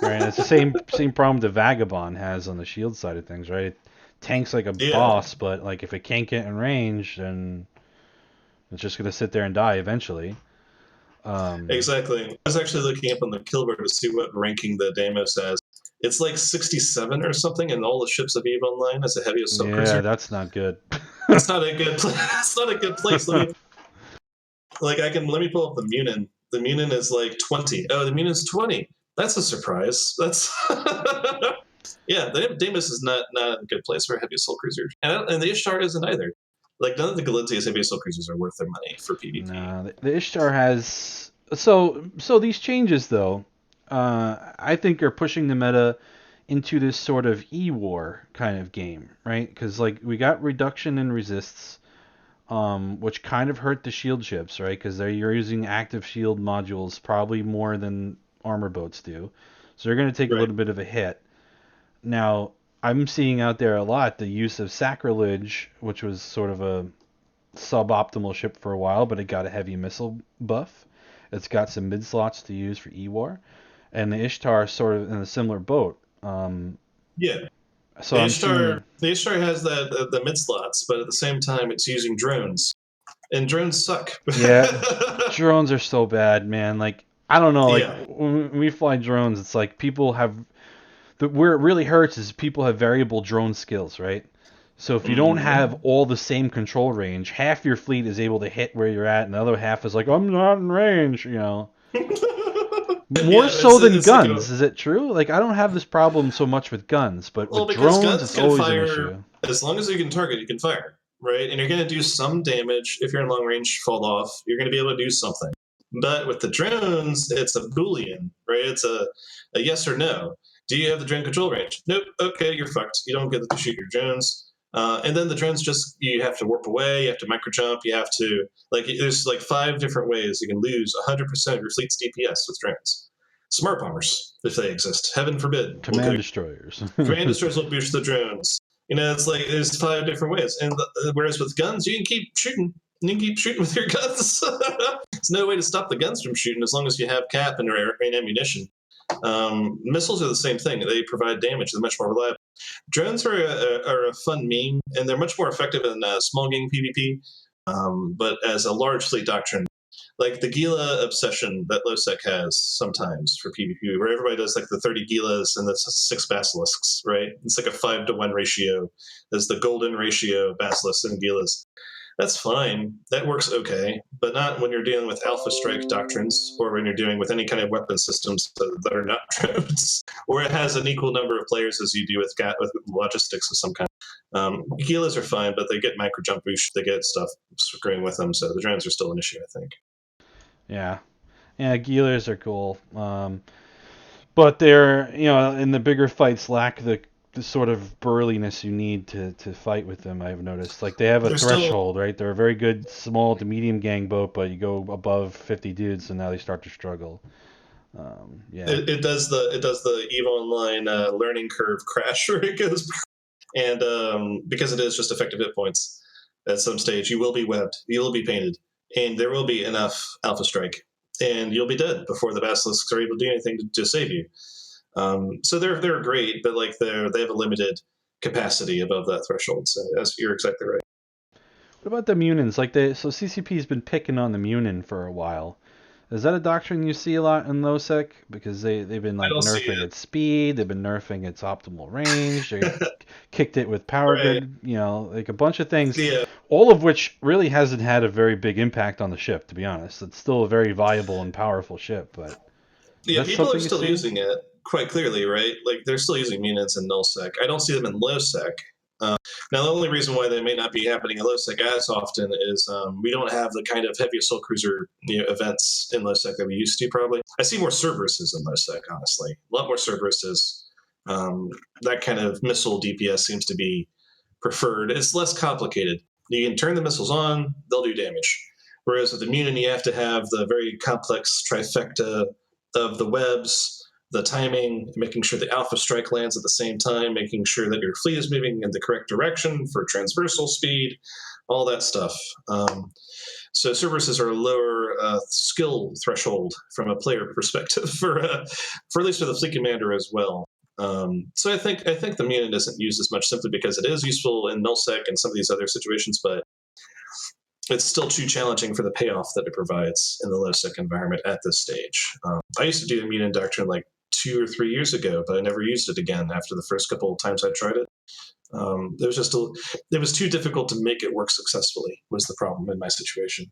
Right, and it's the same problem the Vagabond has on the shield side of things, right? It tanks like a Yeah, boss, but like if it can't get in range, then it's just gonna sit there and die eventually. Um, exactly. I was actually looking up on the Kilber to see what ranking the Deimos has. It's like 67 or something, and all the ships of EVE Online as a heavy assault yeah, cruiser. that's not good. That's not a good. That's not a good place. Let me pull up the Munin. The Munin is like 20. Oh, the Munin's 20. That's a surprise. That's yeah. The Deimos is not a good place for a heavy assault cruiser, and the Ishtar isn't either. Like none of the Galicia's heavy assault cruisers are worth their money for PvP. No, the Ishtar has so these changes though, I think are pushing the meta into this sort of E-war kind of game, right? Because like we got reduction in resists, which kind of hurt the shield ships, right? Because you're using active shield modules probably more than armor boats do, so they're going to take a Right. little bit of a hit. Now I'm seeing out there a lot the use of Sacrilege, which was sort of a suboptimal ship for a while, but it got a heavy missile buff. It's got some mid slots to use for E-War, and the Ishtar is sort of in a similar boat. Yeah. So I'm seeing, The Ishtar has the mid slots, but at the same time, it's using drones, and drones suck. yeah, drones are so bad, man. Like I don't know, like Yeah. when we fly drones, it's like people have where it really hurts is people have variable drone skills, right? So if you don't have all the same control range, half your fleet is able to hit where you're at, and the other half is like, I'm not in range, you know. More Yeah, so than it's like guns, is it true? Like I don't have this problem so much with guns, but well, with because drones, guns it's can always an fire issue. as long as you can target, you can fire, right? And you're going to do some damage if you're in long range. Fall off, you're going to be able to do something. But with the drones, it's a boolean, right? It's a yes or no. Do you have the drone control range? Nope. Okay, you're fucked. You don't get to shoot your drones. And then the drones just you have to warp away. You have to micro jump. You have to there's like 5 different ways you can lose 100% of your fleet's DPS with drones. Smart bombers, if they exist, heaven forbid, will Command destroyers. command destroyers will boost the drones. You know, it's like there's 5 different ways. And whereas with guns, you can keep shooting. You can keep shooting with your guns. There's no way to stop the guns from shooting as long as you have cap and ammunition. Missiles are the same thing. They provide damage. They're much more reliable. Drones are a fun meme, and they're much more effective in small game PvP. But as a large fleet doctrine, like the Gila obsession that Losec has sometimes for PvP, where everybody does like the 30 Gilas and the 6 Basilisks, right? It's like a 5-to-1 ratio. There's the golden ratio of Basilisks and Gilas. That's fine. That works okay, but not when you're dealing with Alpha Strike doctrines or when you're dealing with any kind of weapon systems that are not drones, or it has an equal number of players as you do with logistics of some kind. Gilas are fine, but they get micro jump boost, they get stuff screwing with them, so the drones are still an issue, I think. Yeah, yeah, Gilas are cool, but they're in the bigger fights lack the sort of burliness you need to fight with them. I've noticed like they have a They're still threshold, right? They're a very good small to medium gang boat, but you go above 50 dudes, and now they start to struggle. Yeah. it does the EVE Online learning curve crash where it goes, and because it is just effective hit points. At some stage, you will be webbed, you will be painted, and there will be enough Alpha Strike, and you'll be dead before the Basilisks are able to do anything to save you. So they're great, but like they have a limited capacity above that threshold. So you're exactly right. What about the Munins? So CCP's been picking on the Munin for a while. Is that a doctrine you see a lot in LoSec? Because they've been I like don't see nerfing it. its speed, they've been nerfing its optimal range, they kicked it with power Right. grid, like a bunch of things, Yeah. all of which really hasn't had a very big impact on the ship, to be honest. It's still a very viable and powerful ship, but is Yeah, that people are something you still see? using it quite clearly, right? Like they're still using Munids in nullsec. I don't see them in lowsec. Now, the only reason why they may not be happening in lowsec as often is we don't have the kind of heavy assault cruiser events in lowsec that we used to. Probably, I see more Cerberuses in lowsec. Honestly, a lot more Cerberuses. That kind of missile DPS seems to be preferred. It's less complicated. You can turn the missiles on; they'll do damage. Whereas with the Munin, you have to have the very complex trifecta of the webs, the timing, making sure the alpha strike lands at the same time, making sure that your fleet is moving in the correct direction for transversal speed, all that stuff. So Cerberuses are a lower skill threshold from a player perspective for at least for the fleet commander as well. So I think the Munin isn't used as much simply because it is useful in nullsec and some of these other situations, but it's still too challenging for the payoff that it provides in the low sec environment at this stage. I used to do the Munin doctrine like 2 or 3 years ago, but I never used it again after the first couple of times I tried it. It was too difficult to make it work successfully was the problem in my situation.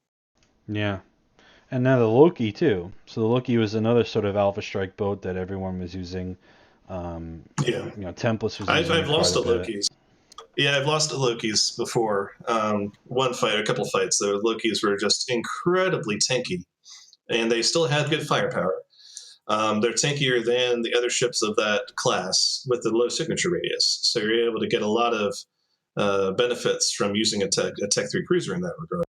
Yeah. And now the Loki too. So the Loki was another sort of Alpha Strike boat that everyone was using. Yeah. Templates was using I've lost to quite a bit. Lokis. Yeah, I've lost to Lokis before. One fight, a couple fights, the Lokis were just incredibly tanky, and they still had good firepower. They're tankier than the other ships of that class with the low signature radius, so you're able to get a lot of benefits from using a Tech 3 cruiser in that regard.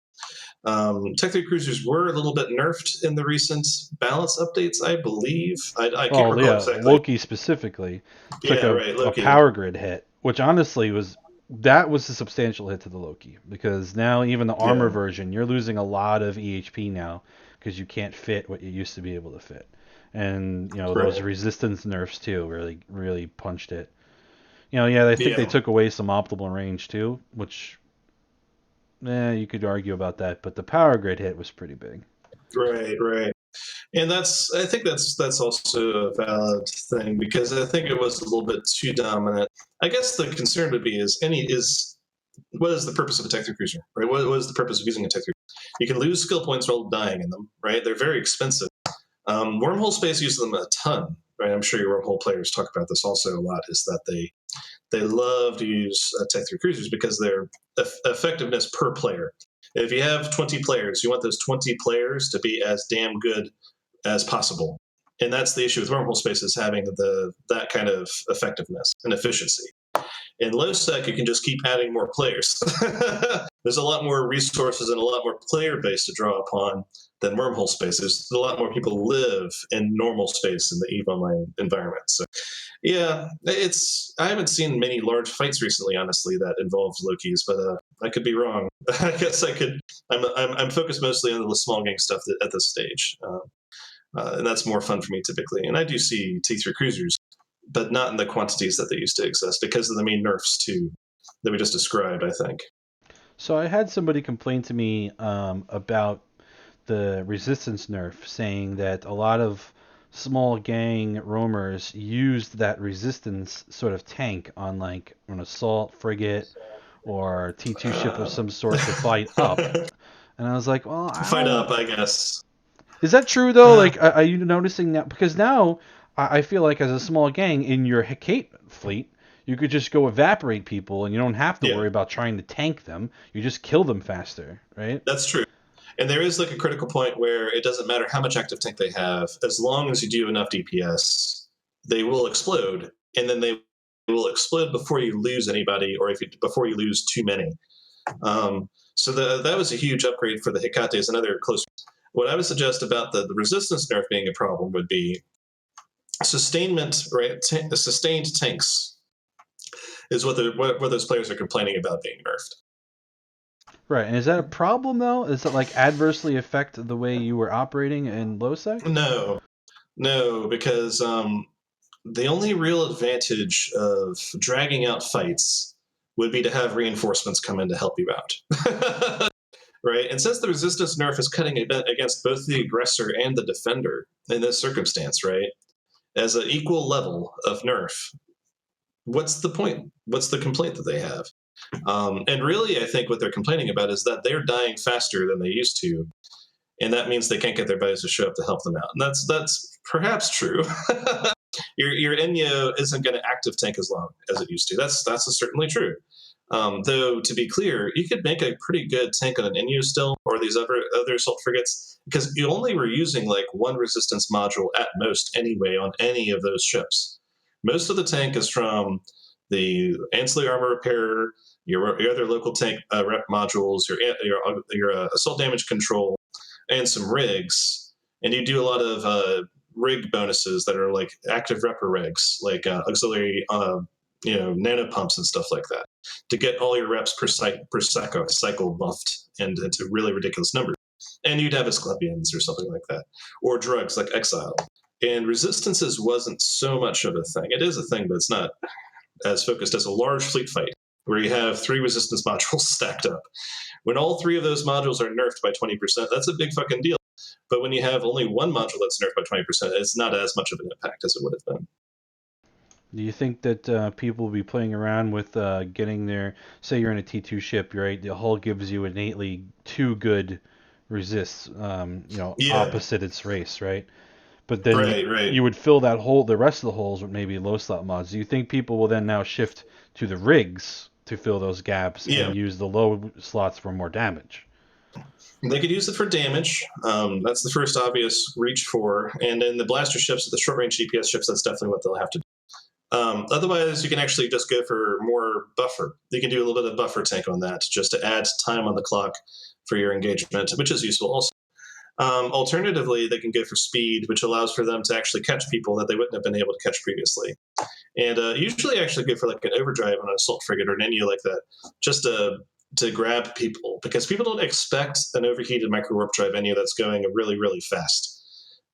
Tech 3 cruisers were a little bit nerfed in the recent balance updates, I believe. I can't recall exactly. Loki specifically took a power grid hit, which honestly was a substantial hit to the Loki, because now even the armor version, you're losing a lot of EHP now because you can't fit what you used to be able to fit. And those resistance nerfs too really punched it. I think they took away some optimal range too, which you could argue about that, but the power grid hit was pretty big. Right. And I think that's also a valid thing, because I think it was a little bit too dominant. I guess the concern would be what is the purpose of a Tech 3 cruiser, right? What is the purpose of using a Tech 3? You can lose skill points while dying in them, right? They're very expensive. Wormhole Space uses them a ton, right? I'm sure your Wormhole players talk about this also a lot, is that they love to use Tech 3 cruisers because their effectiveness per player. If you have 20 players, you want those 20 players to be as damn good as possible. And that's the issue with Wormhole Space, is having that kind of effectiveness and efficiency. In low sec, you can just keep adding more players. There's a lot more resources and a lot more player base to draw upon than Wormhole Space. There's a lot more people live in normal space in the EVE Online environment. So, yeah, I haven't seen many large fights recently, honestly, that involved Lokis, but I could be wrong. I guess I could. I'm focused mostly on the small gang stuff at this stage, and that's more fun for me typically. And I do see T3 cruisers, but not in the quantities that they used to exist because of the main nerfs too that we just described, I think. So I had somebody complain to me about the resistance nerf, saying that a lot of small gang roamers used that resistance sort of tank on like an assault frigate or T2 ship of some sort to fight up. And I was like, well, fight up, I guess. Is that true though? Like, are you noticing that? Because now I feel like as a small gang in your Hecate fleet, you could just go evaporate people and you don't have to worry about trying to tank them. You just kill them faster, right? That's true. And there is like a critical point where it doesn't matter how much active tank they have, as long as you do enough DPS, they will explode, and then they will explode before you lose anybody, or before you lose too many. So that was a huge upgrade for the Hecates. Another close. What I would suggest about the resistance nerf being a problem would be sustainment, right? Sustained tanks is what those players are complaining about being nerfed. Right, and is that a problem though? Does it like adversely affect the way you were operating in low sec? No, because the only real advantage of dragging out fights would be to have reinforcements come in to help you out. Right? And since the resistance nerf is cutting against both the aggressor and the defender in this circumstance, right, as an equal level of nerf, what's the point? What's the complaint that they have? And really, I think what they're complaining about is that they're dying faster than they used to, and that means they can't get their buddies to show up to help them out. And that's perhaps true. Your Enyo isn't going to active tank as long as it used to. That's certainly true. Though, to be clear, you could make a pretty good tank on an Enyo still, or these other assault frigates, because you only were using like one resistance module at most anyway on any of those ships. Most of the tank is from the ancillary armor repair, your other local tank rep modules, your assault damage control, and some rigs. And you do a lot of rig bonuses that are like active repper rigs, like auxiliary nanopumps and stuff like that to get all your reps per cycle buffed and into really ridiculous numbers. And you'd have Asclepions or something like that, or drugs like Exile. And Resistances wasn't so much of a thing. It is a thing, but it's not as focused as a large fleet fight where you have 3 resistance modules stacked up. When all 3 of those modules are nerfed by 20%, that's a big fucking deal. But when you have only one module that's nerfed by 20%, it's not as much of an impact as it would have been. Do you think that people will be playing around with getting their, say you're in a T2 ship, right? The hull gives you innately 2 good resists, opposite its race, right? But then you would fill that hole, the rest of the holes with maybe low slot mods. Do you think people will then now shift to the rigs to fill those gaps and use the low slots for more damage? They could use it for damage. That's the first obvious reach for. And in the blaster ships, the short range GPS ships, that's definitely what they'll have to do. Otherwise, you can actually just go for more buffer. You can do a little bit of buffer tank on that just to add time on the clock for your engagement, which is useful also. Alternatively, they can go for speed, which allows for them to actually catch people that they wouldn't have been able to catch previously. And usually actually go for like an overdrive on an assault frigate or an NU like that, just to grab people, because people don't expect an overheated micro warp drive NU that's going really, really fast.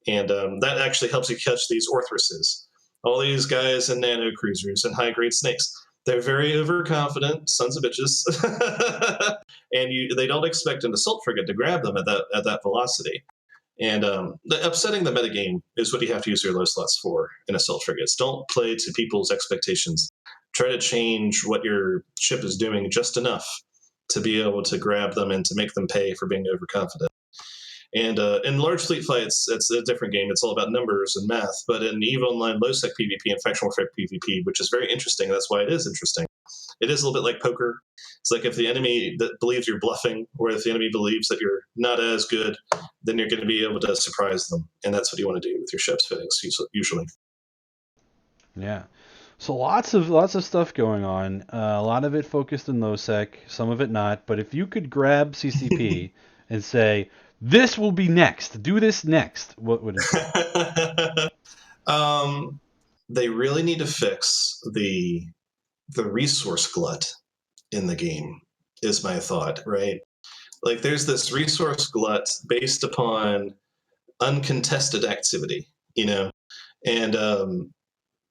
And that actually helps you catch these Orthruses. All these guys in nano cruisers and high-grade snakes. They're very overconfident, sons of bitches. And they don't expect an assault frigate to grab them at that velocity. And upsetting the metagame is what you have to use your low slots for in assault frigates. Don't play to people's expectations. Try to change what your ship is doing just enough to be able to grab them and to make them pay for being overconfident. And in large fleet fights, it's a different game. It's all about numbers and math. But in EVE Online low-sec PvP and Faction Warfare PvP, which is very interesting, that's why it is interesting. It is a little bit like poker. It's like if the enemy that believes you're bluffing, or if the enemy believes that you're not as good, then you're going to be able to surprise them. And that's what you want to do with your ship's fittings, usually. Yeah. So lots of stuff going on. A lot of it focused in low-sec, some of it not. But if you could grab CCP and say, this will be next. Do this next. What would it be? They really need to fix the resource glut in the game, is my thought, right? Like, there's this resource glut based upon uncontested activity, and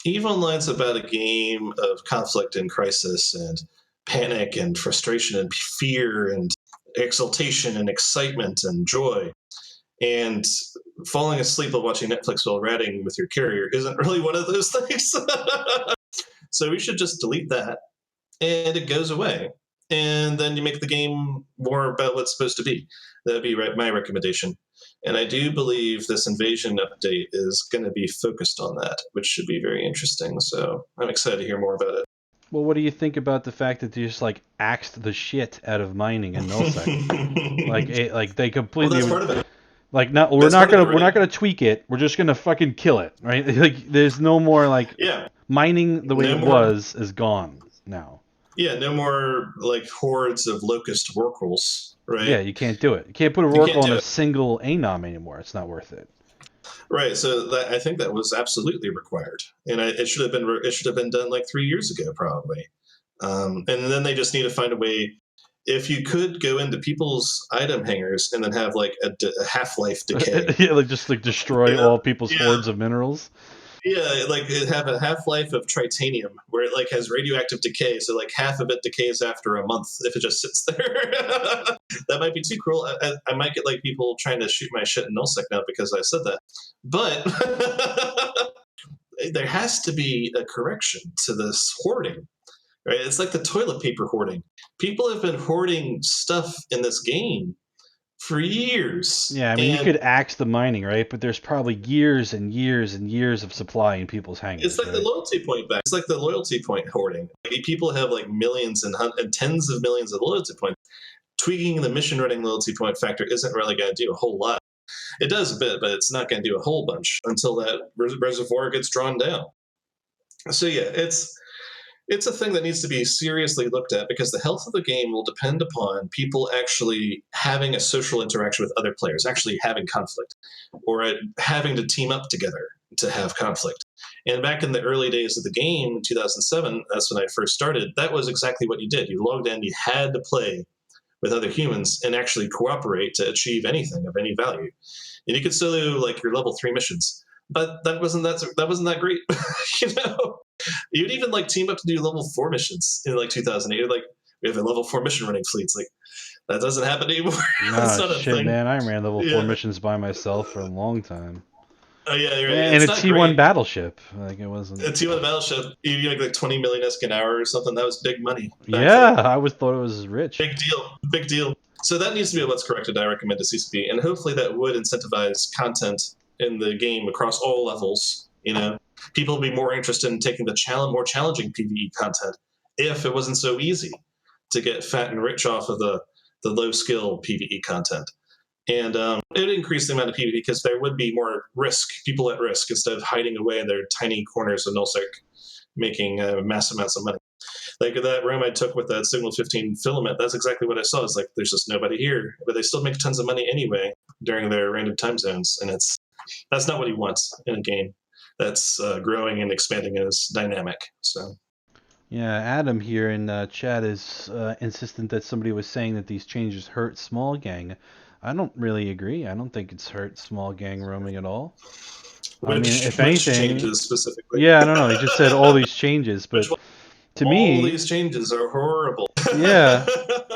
EVE Online's about a game of conflict and crisis and panic and frustration and fear and exultation and excitement and joy. And falling asleep while watching Netflix while ratting with your carrier isn't really one of those things. So we should just delete that, and it goes away. And then you make the game more about what's supposed to be. That'd be my recommendation. And I do believe this invasion update is going to be focused on that, which should be very interesting. So I'm excited to hear more about it. Well, what do you think about the fact that they just axed the shit out of mining in nullsec? like they completely. Well, that's part of it. We're not gonna tweak it. We're just gonna fucking kill it, right? Like, there's no more mining the way it was is gone now. Yeah, no more hordes of locust workers, right? Yeah, you can't do it. You can't put a worker on a single anom anymore. It's not worth it. Right. So I think that was absolutely required, and it should have been done 3 years ago, probably. And then they just need to find a way. If you could go into people's item hangers and then have a half-life decay. Yeah, just destroy all people's hordes of minerals. Yeah, it'd have a half-life of tritanium where it has radioactive decay, so half of it decays after a month if it just sits there. That might be too cruel. I might get people trying to shoot my shit in nullsec now because I said that. But there has to be a correction to this hoarding. Right? It's like the toilet paper hoarding. People have been hoarding stuff in this game for years. Yeah, I mean, you could axe the mining, right? But there's probably years and years and years of supply in people's hangars. It's like the loyalty point back. It's like the loyalty point hoarding. People have millions and tens of millions of loyalty points. Tweaking the mission running loyalty point factor isn't really going to do a whole lot. It does a bit, but it's not going to do a whole bunch until that reservoir gets drawn down. So yeah, it's a thing that needs to be seriously looked at, because the health of the game will depend upon people actually having a social interaction with other players, actually having conflict, or having to team up together to have conflict. And back in the early days of the game in 2007, that's when I first started, that was exactly what you did. You logged in, you had to play with other humans and actually cooperate to achieve anything of any value. And you could still do like your level 3 missions, but that wasn't that great. you know, you'd even like team up to do level 4 missions in like 2008. Like we have a level 4 mission running fleets. Like that doesn't happen anymore. That's No not a shit, thing. man. I ran level 4 Yeah. missions by myself for a long time. Oh yeah, you're right. And It's a not T1 great. battleship. Like it wasn't. A team on the battleship, you make like 20 million ESK an hour or something. That was big money. Yeah, I always thought it was rich. Big deal. Big deal. So that needs to be what's corrected, I recommend, to CCP. And hopefully that would incentivize content in the game across all levels. You know, people would be more interested in taking the more challenging PvE content if it wasn't so easy to get fat and rich off of the low skill PvE content. And it would increase the amount of PvP because there would be more risk, people at risk, instead of hiding away in their tiny corners of nullsec making massive amounts of money. Like that room I took with that Signal 15 filament, that's exactly what I saw. It's like there's just nobody here, but they still make tons of money anyway during their random time zones, and that's not what he wants in a game that's growing and expanding and is dynamic. So. Yeah, Adam here in chat is insistent that somebody was saying that these changes hurt small gang. I don't really agree. I don't think it's hurt small gang roaming at all. I mean, if which anything, changes specifically? Yeah, I don't know. He just said all these changes, but to me, all these changes are horrible. Yeah.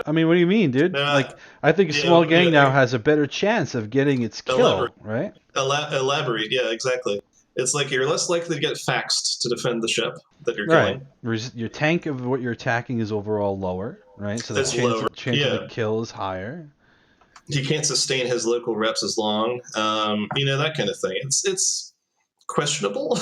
I mean, what do you mean, dude? No, like, I think a small gang now has a better chance of getting its kill, right? Elaborate, yeah, exactly. It's like you're less likely to get faxed to defend the ship that you're killing. Right. Your tank of what you're attacking is overall lower, right? So the chance of the kill is higher. He can't sustain his local reps as long. That kind of thing. It's questionable.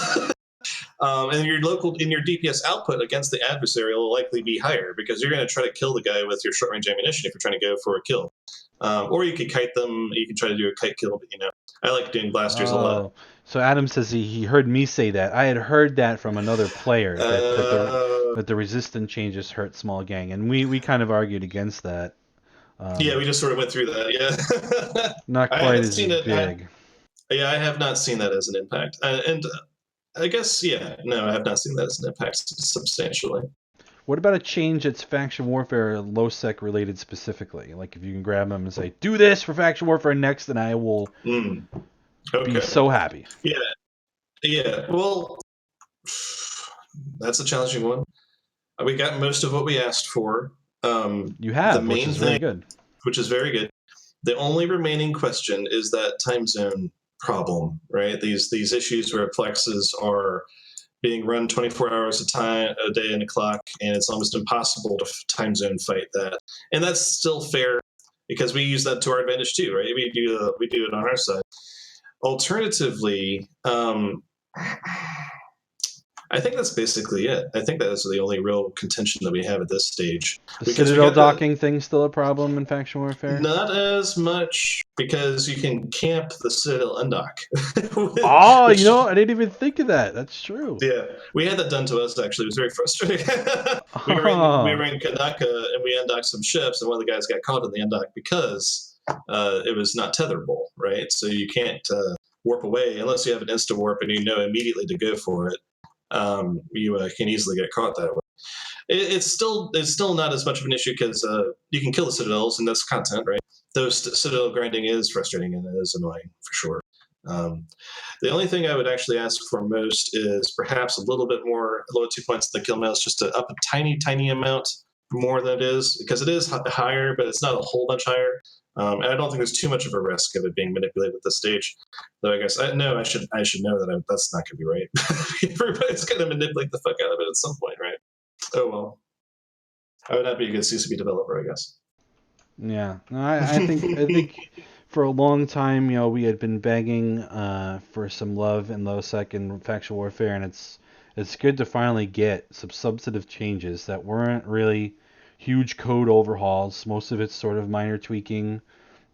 And your DPS output against the adversary will likely be higher because you're going to try to kill the guy with your short range ammunition if you're trying to go for a kill. Or you could kite them. You can try to do a kite kill, but I like doing blasters a lot. So Adam says he heard me say that. I had heard that from another player that the resistant changes hurt small gang, and we kind of argued against that. We just sort of went through that. Yeah, not quite as big. I have not seen that as an impact, and I guess I have not seen that as an impact substantially. What about a change that's faction warfare low sec related specifically? Like if you can grab them and say, "Do this for faction warfare next," and I will be so happy. Yeah. Well, that's a challenging one. We got most of what we asked for. You have, the main which is very good. Which is very good. The only remaining question is that time zone problem, right? These issues where plexes are being run 24 hours a day in a clock, and it's almost impossible to time zone fight that. And that's still fair because we use that to our advantage too, right? We do it on our side. Alternatively, I think that's basically it. I think that is the only real contention that we have at this stage. The Citadel docking thing still a problem in faction warfare? Not as much, because you can camp the Citadel undock. I didn't even think of that. That's true. Yeah, we had that done to us, actually. It was very frustrating. we were in Kanaka, and we undocked some ships, and one of the guys got caught in the undock because it was not tetherable, right? So you can't warp away unless you have an insta-warp and you know immediately to go for it. You can easily get caught that way. It's still not as much of an issue because you can kill the Citadels, and that's content, right? Though Citadel grinding is frustrating and it is annoying for sure. The only thing I would actually ask for most is perhaps a little bit more low 2 points in the kill mouse, just to up a tiny amount more than it is, because it is higher, but it's not a whole bunch higher. And I don't think there's too much of a risk of it being manipulated at this stage. Though I guess I should know that that's not going to be right. Everybody's going to manipulate the fuck out of it at some point, right? Oh well. I would not be a good CCP developer, I guess. Yeah, no, I think for a long time, we had been begging for some love and low sec in faction warfare, and it's good to finally get some substantive changes that weren't really huge code overhauls. Most of it's sort of minor tweaking.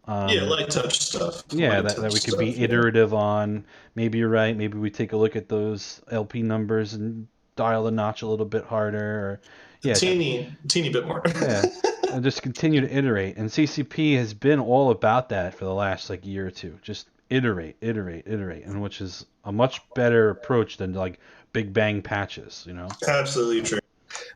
Light touch stuff. Yeah, that we could be iterative on. Maybe you're right. Maybe we take a look at those LP numbers and dial the notch a little bit harder. Teeny bit more. Yeah, and just continue to iterate. And CCP has been all about that for the last year or two. Just iterate, and which is a much better approach than like big bang patches, you know? Absolutely true.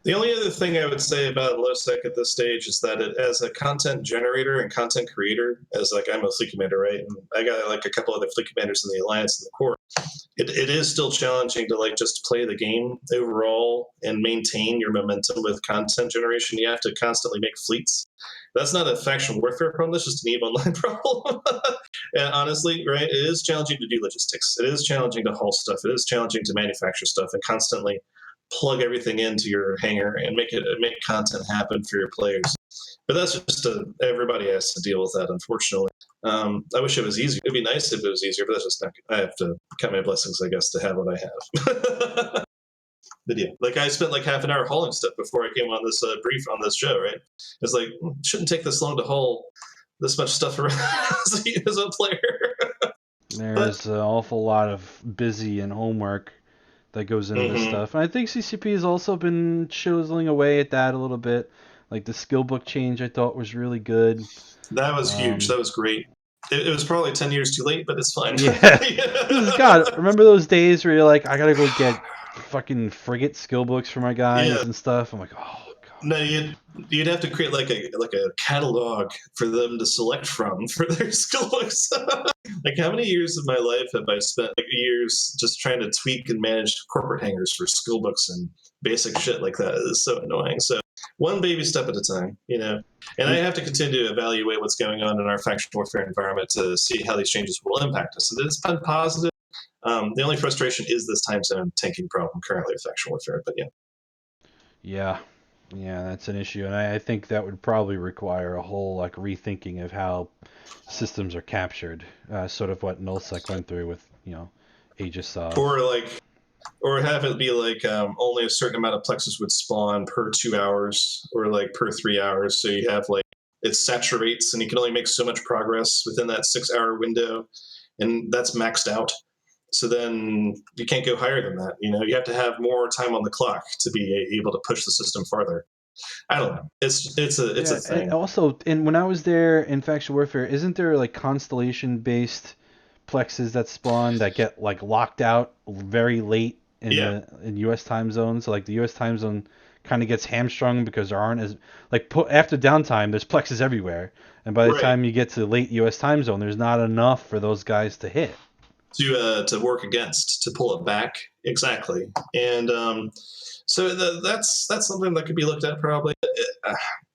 The only other thing I would say about LowSec at this stage is that as a content generator and content creator, as like I'm a fleet commander, right? And I got like a couple other fleet commanders in the Alliance and the Core. It is still challenging to like just play the game overall and maintain your momentum with content generation. You have to constantly make fleets. That's not a faction warfare problem. That's just an EVE Online problem. And honestly, right, it is challenging to do logistics. It is challenging to haul stuff. It is challenging to manufacture stuff and constantly plug everything into your hangar and make content happen for your players. But that's just everybody has to deal with that, unfortunately. I wish it was easier. It'd be nice if it was easier, but that's just not. I have to count my blessings, I guess, to have what I have. But yeah, like I spent like half an hour hauling stuff before I came on this brief on this show, right? It's like, it shouldn't take this long to haul this much stuff around as a player. There's an awful lot of busy and homework that goes into this stuff. And I think CCP has also been chiseling away at that a little bit. Like the skill book change I thought was really good. That was huge. That was great. It was probably 10 years too late, but it's fine. Yeah. God, remember those days where you're like, I gotta go get fucking frigate skill books for my guys and stuff? I'm like, oh god. No, you'd have to create like a catalog for them to select from for their skill books. Like how many years of my life have I spent like years just trying to tweak and manage corporate hangers for skill books and basic shit like that? It is so annoying. So one baby step at a time, you know. And I have to continue to evaluate what's going on in our faction warfare environment to see how these changes will impact us. And it's been positive. The only frustration is this time zone tanking problem currently with faction warfare, but yeah. Yeah, that's an issue, and I think that would probably require a whole like rethinking of how systems are captured, sort of what nullsec went through with Aegis Saw. Or have it be like only a certain amount of plexus would spawn per 2 hours or like per 3 hours, so you have like it saturates and you can only make so much progress within that 6 hour window, and that's maxed out. So then you can't go higher than that. You know, you have to have more time on the clock to be able to push the system farther. I don't know. It's a thing. And also, when I was there in Faction Warfare, isn't there like constellation based plexes that spawn that get like locked out very late in U.S. time zones? So like the U.S. time zone kind of gets hamstrung because there aren't as like after downtime there's plexes everywhere, and by the time you get to the late U.S. time zone, there's not enough for those guys to hit. To work against, to pull it back, exactly. And so that's something that could be looked at probably.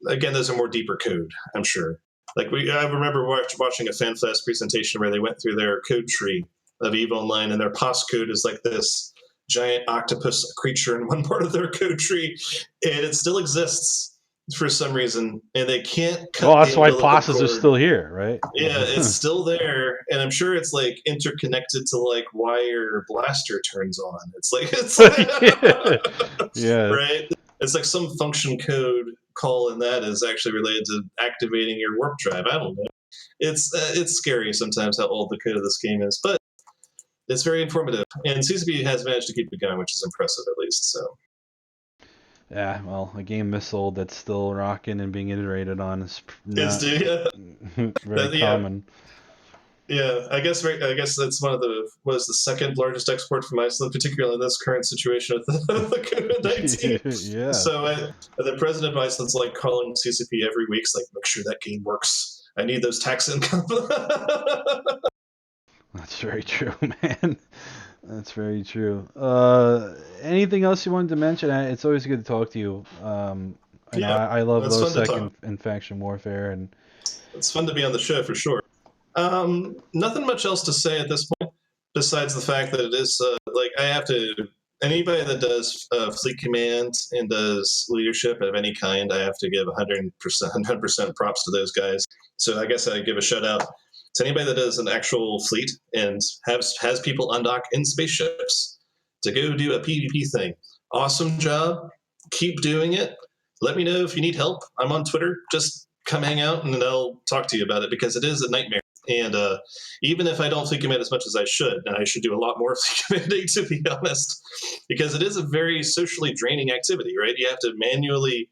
Again, those are more deeper code, I'm sure. Like I remember watching a FanFest presentation where they went through their code tree of EVE Online, and their POS code is like this giant octopus creature in one part of their code tree, and it still exists for some reason, and they can't cut. Well, that's why POSes are still here, right? Yeah, it's still there, and I'm sure it's like interconnected to like why your blaster turns on. It's like yeah, right. It's like some function code call, and that is actually related to activating your warp drive. I don't know. It's scary sometimes how old the code of this game is, but it's very informative, and CCP has managed to keep it going, which is impressive at least. So. Yeah, well, a game this old that's still rocking and being iterated on is not very common. Yeah, I guess that's one of the second largest export from Iceland, particularly in this current situation with the COVID-19. Yeah. So the president of Iceland's like calling CCP every week, like, make sure that game works. I need those tax income. That's very true, man. That's very true. Anything else you wanted to mention? It's always good to talk to you. I love LowSec and Faction Warfare, and it's fun to be on the show for sure. Nothing much else to say at this point, besides the fact that it is like I have to. Anybody that does fleet command and does leadership of any kind, I have to give 100% props to those guys. So I guess I give a shout out to anybody that does an actual fleet and has people undock in spaceships to go do a PvP thing. Awesome job. Keep doing it. Let me know if you need help. I'm on Twitter. Just come hang out and I'll talk to you about it, because it is a nightmare. And even if I don't fleet command as much as I should, and I should do a lot more fleet commanding, to be honest, because it is a very socially draining activity, right? You have to manually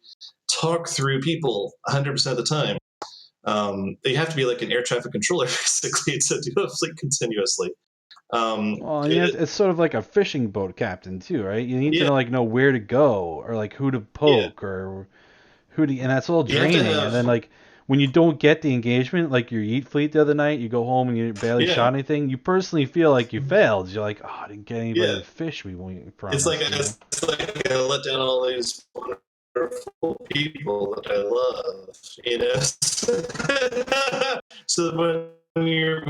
talk through people 100% of the time. You have to be like an air traffic controller basically to do a fleet continuously. Well, and it's sort of like a fishing boat captain too, right? You need to Yeah. know where to go or like who to poke or who to, and that's all You have to draining. And then have, when you don't get the engagement, like your Yeet fleet the other night, you go home and you barely yeah, shot anything. You personally feel like you failed. You're like, oh, I didn't get anybody yeah. to fish we It's like promised. it's like I let down all these wonderful people that I love, So when you're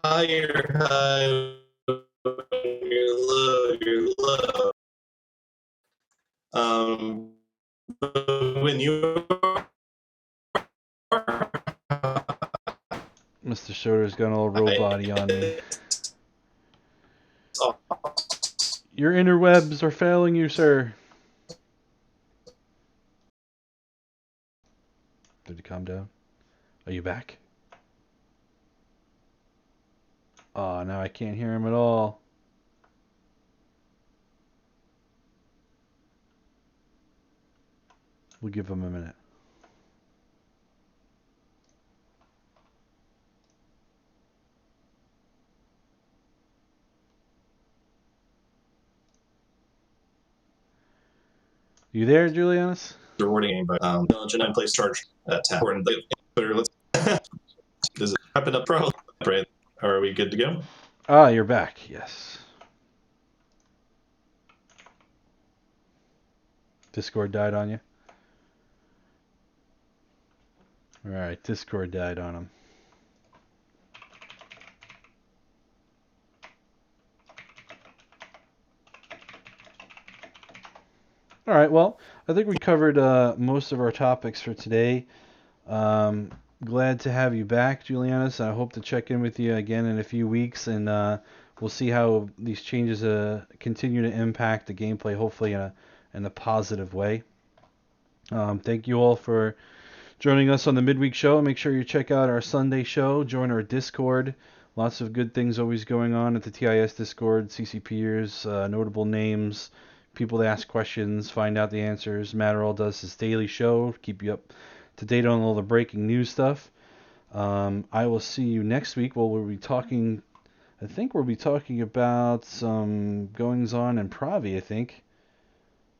high, you're high. When you're low. But when you are Mr. Soter's got a little robot-y on me. Your interwebs are failing you, sir. Did you calm down? Are you back? Oh, now I can't hear him at all. We'll give him a minute. You there, Julianus? rewarding game, but Gen 9 plays charge tap. Important. Let's is it wrapping up pro? Right? Are we good to go? Ah, you're back. Yes. Discord died on you? Alright, Discord died on him. Alright, well, I think we covered most of our topics for today. Glad to have you back, Julianus. I hope to check in with you again in a few weeks, and we'll see how these changes continue to impact the gameplay, hopefully in a positive way. Thank you all for joining us on the midweek show. Make sure you check out our Sunday show. Join our Discord. Lots of good things always going on at the TIS Discord. CCPers, notable names, people to ask questions, find out the answers. Matt Earl does his daily show, keep you up to date on all the breaking news stuff. I will see you next week. Well, we'll be talking. I think we'll be talking about some goings on in Pravi, I think.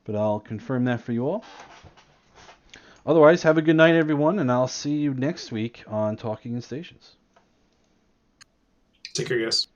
But I'll confirm that for you all. Otherwise, have a good night, everyone, and I'll see you next week on Talking in Stations. Take care, guys.